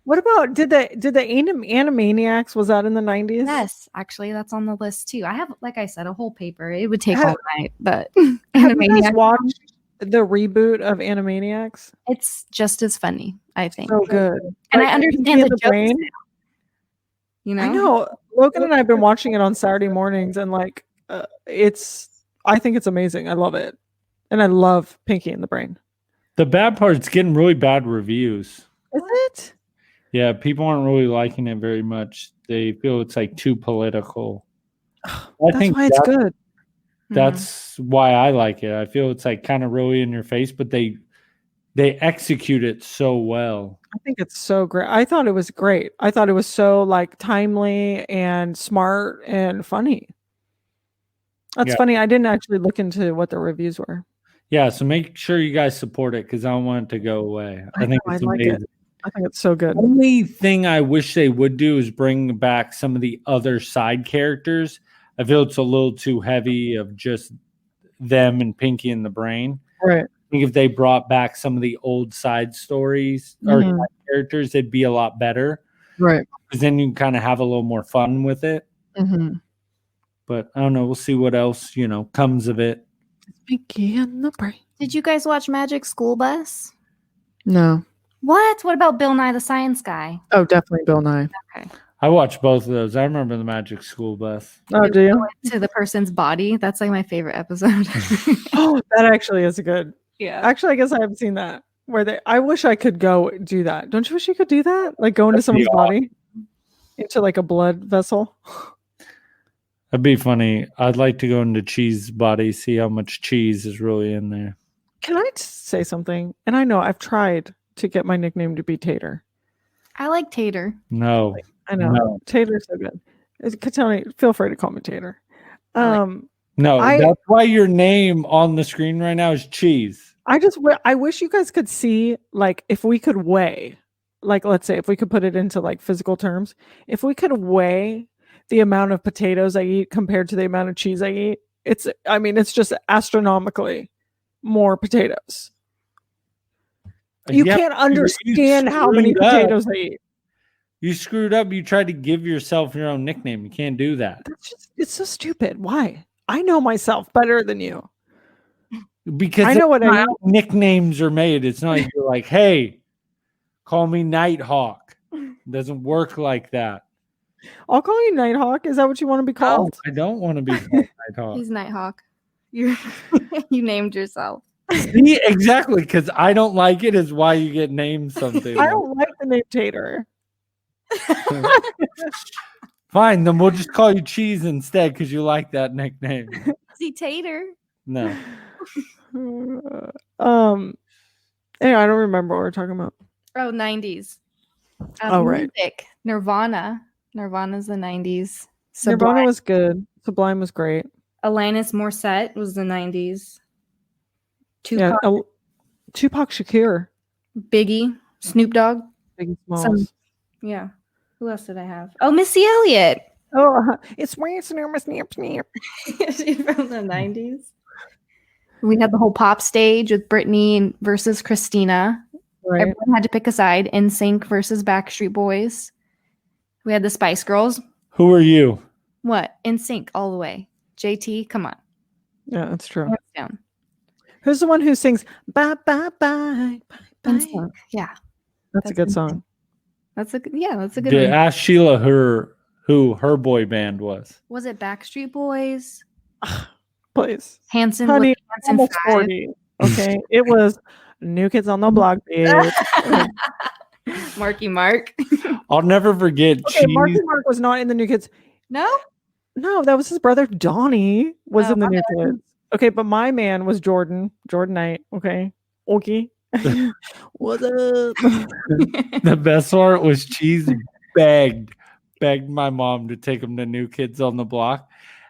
What about did the Animaniacs, was that in the 90s? Yes, actually that's on the list too. I have, like I said, a whole paper. It would take all night, but have you guys watched the reboot of Animaniacs? It's just as funny, I think. So good. And like, I understand the jokes brain. Now, I know. Logan and I have been watching it on Saturday mornings and like I think it's amazing. I love it. And I love Pinky and the Brain. The bad part, it's getting really bad reviews. Is it? Yeah, people aren't really liking it very much. They feel it's like too political. That's why it's good. That's why I like it. I feel it's like kind of really in your face, but they execute it so well. I think it's so great. I thought it was great. I thought it was so like timely and smart and funny. That's funny. I didn't actually look into what the reviews were. Yeah, so make sure you guys support it because I don't want it to go away. I think it's amazing. I think it's so good. The only thing I wish they would do is bring back some of the other side characters. I feel it's a little too heavy of just them and Pinky and the Brain. Right. I think if they brought back some of the old side stories or side characters, it'd be a lot better. Right. Because then you kind of have a little more fun with it. Mm-hmm. But I don't know. We'll see what else, comes of it. Pinky and the Brain. Did you guys watch Magic School Bus? No. What? What about Bill Nye the Science Guy? Oh, definitely Bill Nye. Okay. I watched both of those. I remember the Magic School Bus. Oh, do you? To the person's body. That's like my favorite episode. Oh, that actually is good. Yeah. Actually, I guess I haven't seen that. I wish I could go do that. Don't you wish you could do that? Like go into someone's body? Into like a blood vessel? That'd be funny. I'd like to go into Cheese's body, see how much cheese is really in there. Can I say something? And I know I've tried to get my nickname to be Tater. I like Tater. No. I know. No. Tater's so good. Katoni, feel free to call me Tater. No, that's why your name on the screen right now is Cheese. I wish you guys could see, like, if we could weigh, like, let's say if we could put it into like physical terms, if we could weigh the amount of potatoes I eat compared to the amount of cheese I eat, it's just astronomically more potatoes. You can't understand how many potatoes I eat. You screwed up. You tried to give yourself your own nickname. You can't do that. It's so stupid. Why? I know myself better than you. Because I know what I how nicknames are made. It's not like you're like, hey, call me Nighthawk. It doesn't work like that. I'll call you Nighthawk. Is that what you want to be called? I don't want to be called Nighthawk. He's Nighthawk. You named yourself. See, exactly, because I don't like it is why you get named something. I don't like the name Tater. Fine, then we'll just call you Cheese instead because you like that nickname. See, Tater. No. Anyway, I don't remember what we're talking about. Oh, 90s. Right. Music. Nirvana. Nirvana's the 90s. Nirvana was good. Sublime was great. Alanis Morissette was the 90s. Tupac. Yeah, Tupac Shakur. Biggie. Snoop Dogg. Biggie Smalls. Yeah. Who else did I have? Oh, Missy Elliott. Oh, it's weird. Snap, snap, snap. She's from the 90s. We had the whole pop stage with Britney versus Christina. Right. Everyone had to pick a side. NSYNC versus Backstreet Boys. We had the Spice Girls. Who are you? What? NSYNC all the way. JT, come on. Yeah, that's true. Hands down. Who's the one who sings bye bye bye bye bye? NSYNC. Yeah. That's a good song. That's a good one. Ask Sheila who her boy band was. Was it Backstreet Boys? Please. Hanson. Honey, Hanson almost 5? 40. Okay. It was New Kids on the Block, bitch. Marky Mark. I'll never forget. Okay, Marky Mark was not in the New Kids. No? No, that was his brother Donnie was in the my New bad. Kids. Okay, but my man was Jordan Knight. Okay. What's up? The best part was Cheese begged my mom to take him to New Kids on the Block,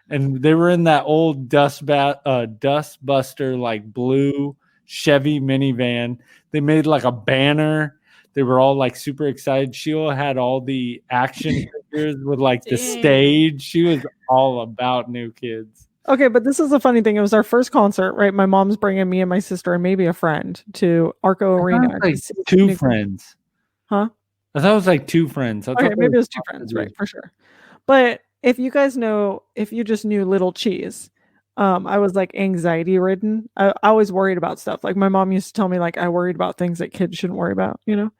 and they were in that old Dustbuster like blue Chevy minivan. They made like a banner. They were all like super excited. Sheila had all the action figures with like the stage. She was all about New Kids. Okay, but this is the funny thing. It was our first concert, right? My mom's bringing me and my sister and maybe a friend to Arco Arena. Like two friends. Huh? I thought it was like two friends. Okay, maybe it was two friends, right? For sure. But if you guys know, if you just knew Little Cheese, I was like anxiety ridden. I was worried about stuff. Like my mom used to tell me like I worried about things that kids shouldn't worry about, you know?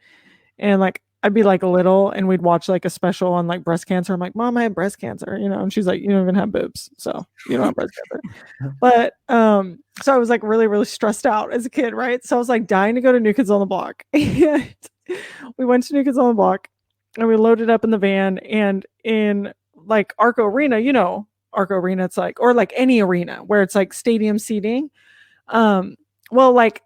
And like I'd be like little and we'd watch like a special on like breast cancer. I'm like, Mom, I have breast cancer, you know? And she's like, you don't even have boobs, so you don't have breast cancer. But so I was like really, really stressed out as a kid, right? So I was like dying to go to New Kids on the Block. And we went to New Kids on the Block and we loaded up in the van, and in like Arco Arena, you know, Arco Arena, it's like, or like any arena where it's like stadium seating. Well, like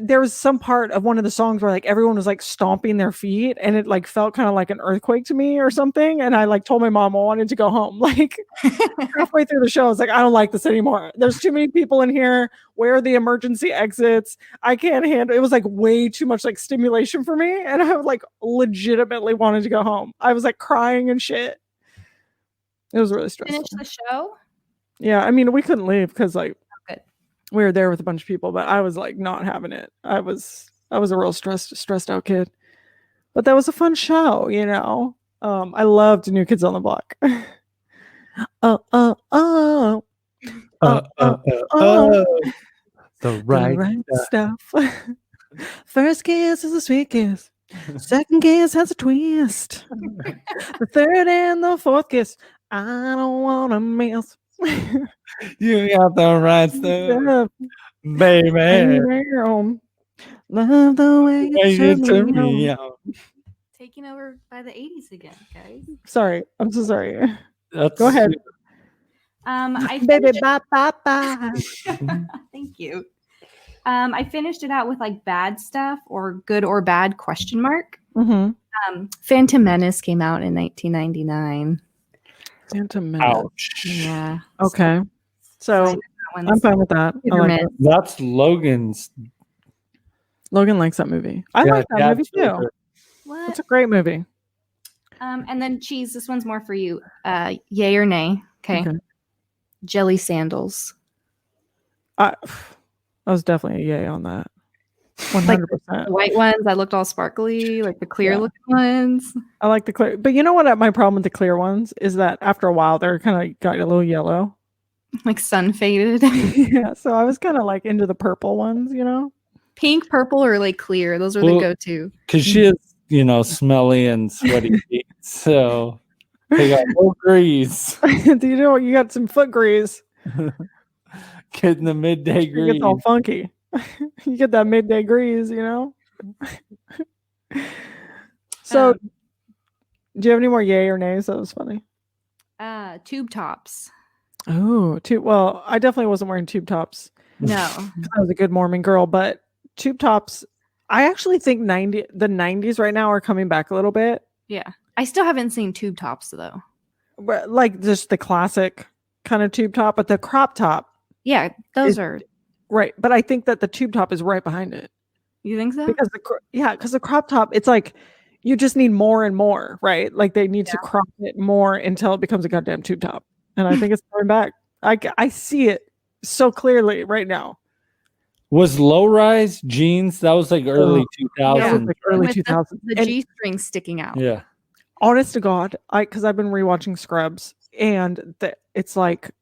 there was some part of one of the songs where like everyone was like stomping their feet, and it like felt kind of like an earthquake to me or something. And I like told my mom I wanted to go home. Like halfway through the show, I was like, I don't like this anymore. There's too many people in here. Where are the emergency exits? I can't handle it. Was like way too much like stimulation for me. And I like legitimately wanted to go home. I was like crying and shit. It was really stressful. Finish the show? Yeah, I mean, we couldn't leave because like good. We were there with a bunch of people, but I was like not having it. I was a real stressed out kid. But that was a fun show, you know. I loved New Kids on the Block. The right stuff. First kiss is a sweet kiss. Second kiss has a twist. The third and the fourth kiss, I don't want to miss. You got the right stuff, baby. Love the way you turn me on. Taking over by the 80s again, guys. Sorry, I'm so sorry. Go ahead. Baby, bye bye bye. Thank you. I finished it out with like bad stuff or good or bad question mark. Mm-hmm. Phantom Menace came out in 1999. Phantom Menace. Ouch. Yeah. Okay. So I'm fine with that. I like it. That's Logan's. Logan likes that movie. I like that movie too. What? It's a great movie. And then Cheese, this one's more for you. Yay or nay? Okay. Jelly sandals. I was definitely a yay on that. 100%. The white ones, I looked all sparkly, like the clear looking ones. I like the clear, but you know what? My problem with the clear ones is that after a while they're kind of got a little yellow, Like sun faded. yeah. So I was kind of like into the purple ones, you know. Pink, purple, or like clear. Those are the go-to. Because she is, smelly and sweaty feet. So they got no grease. You got some foot grease. Getting the midday It grease. gets all funky. You get that midday grease, So, do you have any more yay or nays? That was funny. Tube tops. Oh, well, I definitely wasn't wearing tube tops. No. I was a good Mormon girl, but tube tops, I actually think the 90s right now are coming back a little bit. Yeah. I still haven't seen tube tops though. But like just the classic kind of tube top, but the crop top. Yeah, those are right. But I think that the tube top is right behind it. You think so? Because the crop top, it's like you just need more and more, right? Like they need to crop it more until it becomes a goddamn tube top. And I think it's coming back. I see it so clearly right now. Was low rise jeans? That was like early 2000s. Yeah, like early With 2000s. The G-string sticking out. Yeah. Honest to God, because I've been rewatching Scrubs, and it's like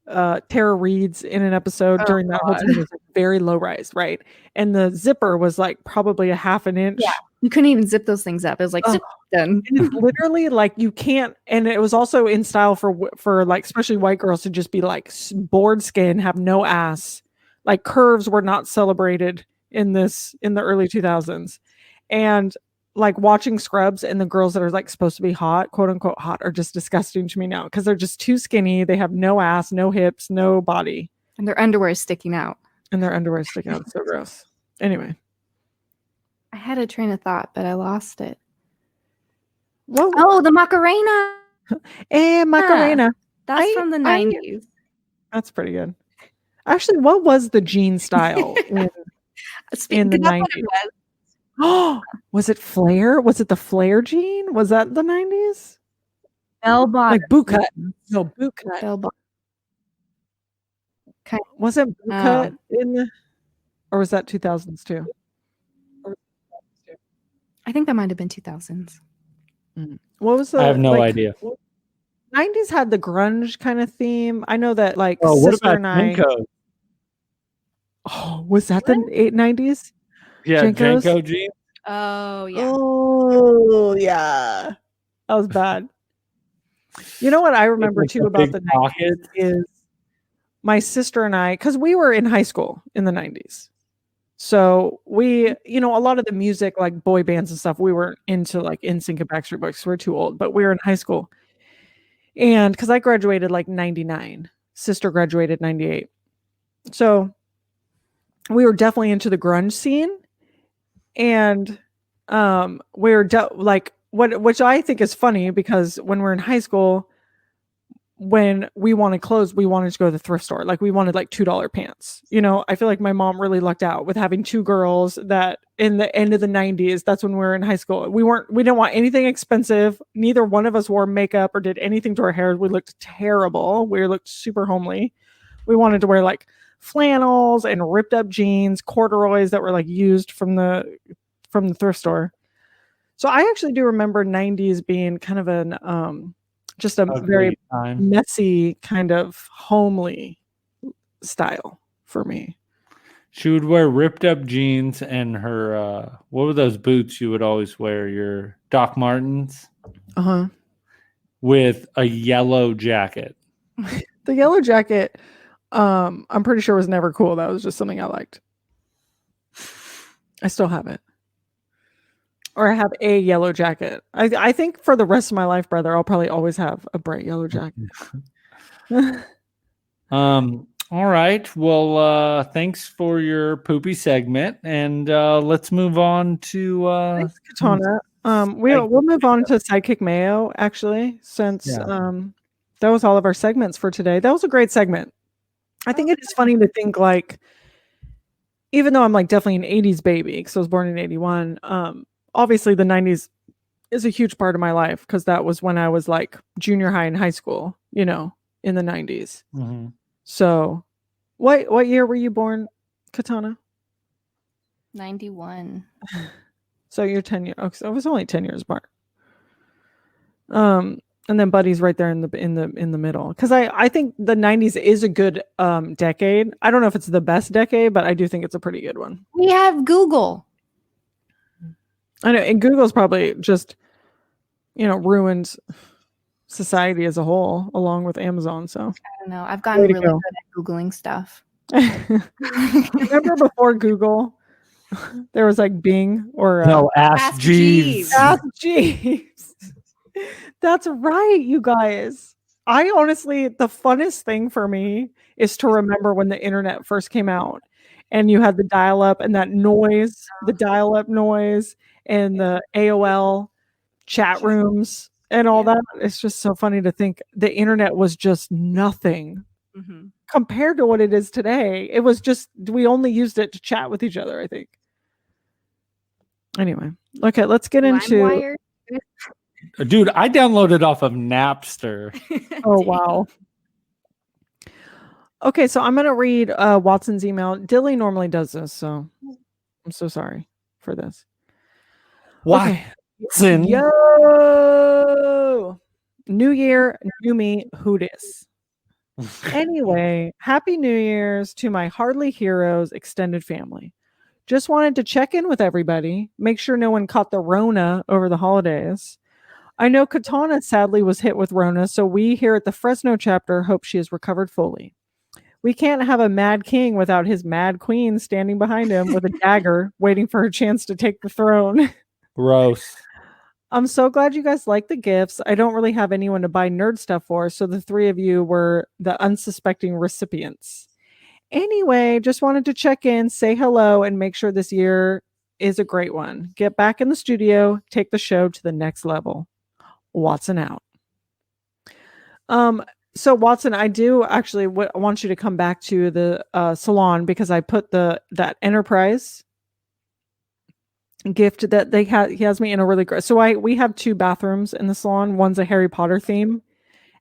Tara Reid's in an episode during that whole time. It was like very low rise, right? And the zipper was like probably a half an inch. Yeah, you couldn't even zip those things up. It was like zip done. And it's literally like you can't. And it was also in style for like especially white girls to just be like board skin, have no ass. Like curves were not celebrated in the early 2000s, and like watching Scrubs and the girls that are like supposed to be hot, quote unquote hot, are just disgusting to me now because they're just too skinny. They have no ass, no hips, no body, and their underwear is sticking out. It's so gross. Anyway, I had a train of thought, but I lost it. Well, the Macarena. Macarena. That's from the 90s. That's pretty good. Actually, what was the jean style in the 90s? Oh, was it flare? Was it the flare jean? Was that the 90s? Bell bottom. Like boot cut. No, boot cut. Bell bottom. Okay. Wasn't boot cut or was that 2000s too? I think that might have been 2000s. What was the? I have no idea. 90s had the grunge kind of theme. I know that like what Sister about and I. Jenko? Oh, was that the 90s? Yeah, Jenkos? Jenko jeans. Oh, yeah. Oh, yeah. That was bad. You know what I remember too about the 90s is my sister and I, because we were in high school in the 90s. So we, a lot of the music, like boy bands and stuff, we were into like NSYNC and Backstreet Boys. We're too old, but we were in high school. And because I graduated like 99, sister graduated 98. So we were definitely into the grunge scene. And we're which I think is funny because when we're in high school, when we wanted clothes, we wanted to go to the thrift store. Like we wanted like $2 pants. I feel like my mom really lucked out with having two girls that in the end of the 90s, that's when we were in high school. We didn't want anything expensive. Neither one of us wore makeup or did anything to our hair. We looked terrible. We looked super homely. We wanted to wear like flannels and ripped up jeans, corduroys that were like used from the thrift store. So I actually do remember 90s being kind of an just a very messy kind of homely style for me. She would wear ripped up jeans and her what were those boots you would always wear? Your Doc Martens. With a yellow jacket. The yellow jacket, I'm pretty sure was never cool. That was just something I liked. I still have it. Or I have a yellow jacket. I think for the rest of my life, brother, I'll probably always have a bright yellow jacket. All right. Well, thanks for your poopy segment, and let's move on to. Thanks, Katana. We'll move on to Sidekick Mayo, actually, since that was all of our segments for today. That was a great segment. I think it is funny to think like, even though I'm like definitely an 80s baby because I was born in 81. Obviously, the 90s is a huge part of my life because that was when I was like junior high and high school, in the 90s. Mm-hmm. So, what year were you born, Katana? 91. So you're 10 years. Oh, so it was only 10 years apart. And then Buddy's right there in the middle. Because I think the 90s is a good decade. I don't know if it's the best decade, but I do think it's a pretty good one. We have Google. I know, and Google's probably just, ruined society as a whole, along with Amazon. So I don't know. I've gotten really good at Googling stuff. remember before Google, there was like Bing or no, Ask Jeeves. Ask Jeeves. That's right, you guys. I honestly, the funnest thing for me is to remember when the internet first came out, and you had the dial-up and that noise, the dial-up noise, and the AOL chat rooms and all that. It's just so funny to think the internet was just nothing compared to what it is today. It was just, we only used it to chat with each other, I think. Anyway, okay, let's get into... Dude, I downloaded off of Napster. Oh, wow. Okay, so I'm going to read Watson's email. Dilly normally does this, so I'm so sorry for this. Why? Okay. Yo! New year, new me, who dis? Anyway, happy New Year's to my Hardly Heroes extended family. Just wanted to check in with everybody, make sure no one caught the Rona over the holidays. I know Katana sadly was hit with Rona, so we here at the Fresno chapter hope she has recovered fully. We can't have a mad king without his mad queen standing behind him with a dagger, waiting for her chance to take the throne. Gross. I'm so glad you guys like the gifts. I don't really have anyone to buy nerd stuff for, so the three of you were the unsuspecting recipients. Anyway, just wanted to check in, say hello, and make sure this year is a great one. Get back in the studio, take the show to the next level. Watson out. So Watson, I do actually want you to come back to the salon because I put that Enterprise gift that he has me in a really great. So we have 2 bathrooms in the salon. One's a Harry Potter theme,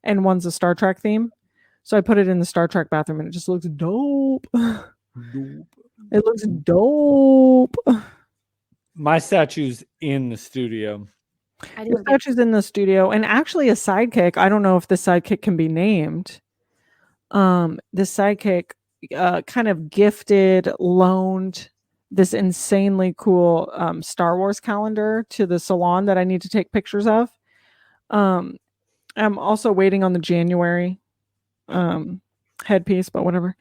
and one's a Star Trek theme. So I put it in the Star Trek bathroom, and it just looks dope. It looks dope. My statue's in the studio. The statue's in the studio, and actually a sidekick. I don't know if the sidekick can be named. The sidekick kind of loaned this insanely cool Star Wars calendar to the salon that I need to take pictures of. I'm also waiting on the January headpiece, but whatever.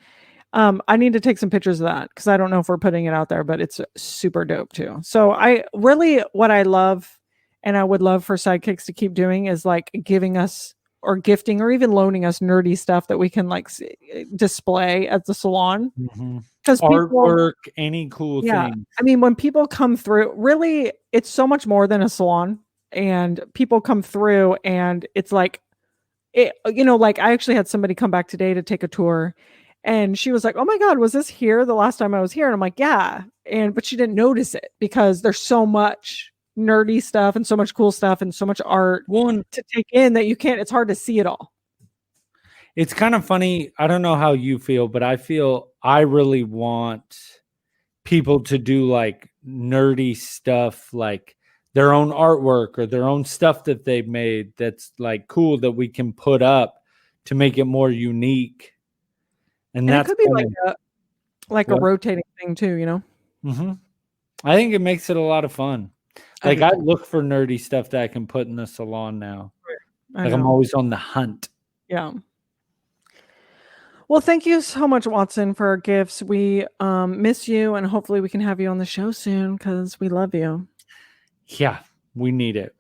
I need to take some pictures of that because I don't know if we're putting it out there, but it's super dope too. So what I love and I would love for sidekicks to keep doing is like giving us or gifting or even loaning us nerdy stuff that we can like display at the salon. Because artwork, any cool thing. I mean, when people come through, really, it's so much more than a salon. And people come through and it's like, like I actually had somebody come back today to take a tour. And she was like, "Oh my God, was this here the last time I was here?" And I'm like, "Yeah." But she didn't notice it because there's so much nerdy stuff and so much cool stuff and so much art to take in that it's hard to see it all. It's kind of funny. I don't know how you feel, but I feel I really want people to do like nerdy stuff, like their own artwork or their own stuff that they've made that's like cool that we can put up to make it more unique. And that could be like a rotating thing too, I think it makes it a lot of fun. Like I look for nerdy stuff that I can put in the salon now. Like I'm always on the hunt. Yeah. Well, thank you so much, Watson, for our gifts. We miss you, and hopefully we can have you on the show soon because we love you. Yeah, we need it.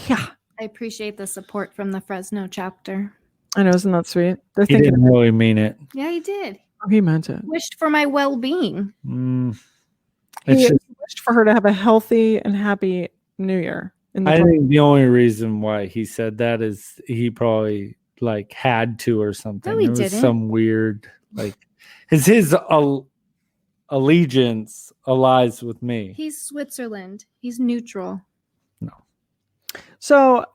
Yeah. I appreciate the support from the Fresno chapter. I know, isn't that sweet? He didn't really mean it. Yeah, he did. Oh, he meant it. Wished for my well-being. He wished for her to have a healthy and happy New Year. I think the only reason why he said that is he probably like had to or something. No, he it was didn't. some weird like his allegiance allies with me. He's Switzerland. He's neutral. No. So,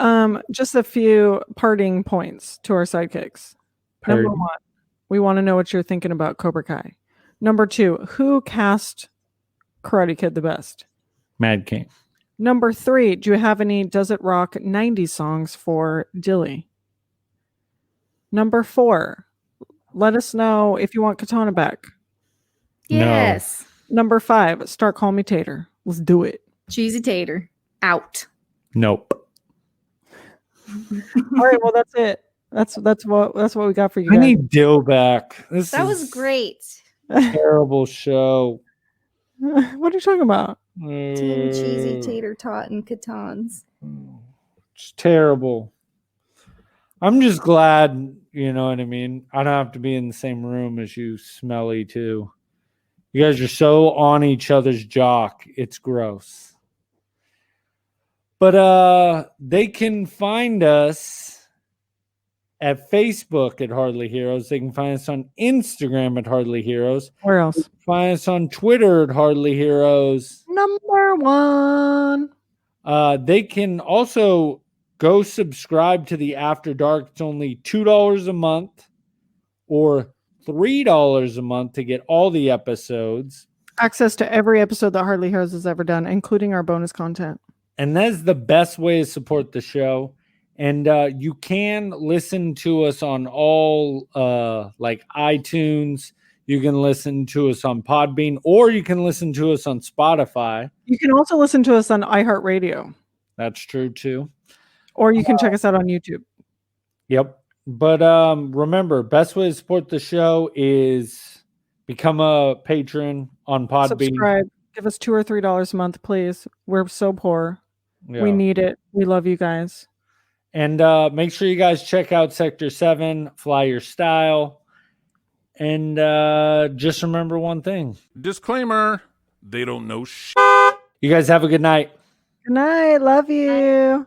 just a few parting points to our sidekicks. Number 1, we want to know what you're thinking about Cobra Kai. Number 2, who cast Karate Kid the best. Mad King. Number 3, do you have any Does It Rock 90s songs for Dilly? Number 4, let us know if you want Katana back. Yes. Number 5, Start Call Me Tater. Let's do it. Cheesy tater. Out. Nope. All right, well that's it. That's what we got for you I guys. need Dill back. That was great. Terrible show. What are you talking about? Team Cheesy Tater Tot and Catons. It's terrible. I'm just glad, you know what I mean? I don't have to be in the same room as you, smelly too. You guys are so on each other's jock. It's gross. But they can find us at Facebook at Hardly Heroes. They can find us on Instagram at Hardly Heroes. Where else? Find us on Twitter at Hardly Heroes. Number 1. They can also go subscribe to the After Dark. It's only $2 a month or $3 a month to get all the episodes. Access to every episode that Hardly Heroes has ever done, including our bonus content. And that's the best way to support the show. And you can listen to us on all like iTunes. You can listen to us on Podbean, or you can listen to us on Spotify. You can also listen to us on iHeartRadio. That's true too. Or you can check us out on YouTube. Yep. But remember, best way to support the show is become a patron on Podbean. Subscribe. Give us $2 or $3 a month, please. We're so poor. Yeah. We need it. We love you guys. And make sure you guys check out Sector 7, Fly Your Style. And just remember one thing. Disclaimer, they don't know shit. You guys have a good night. Good night. Love you.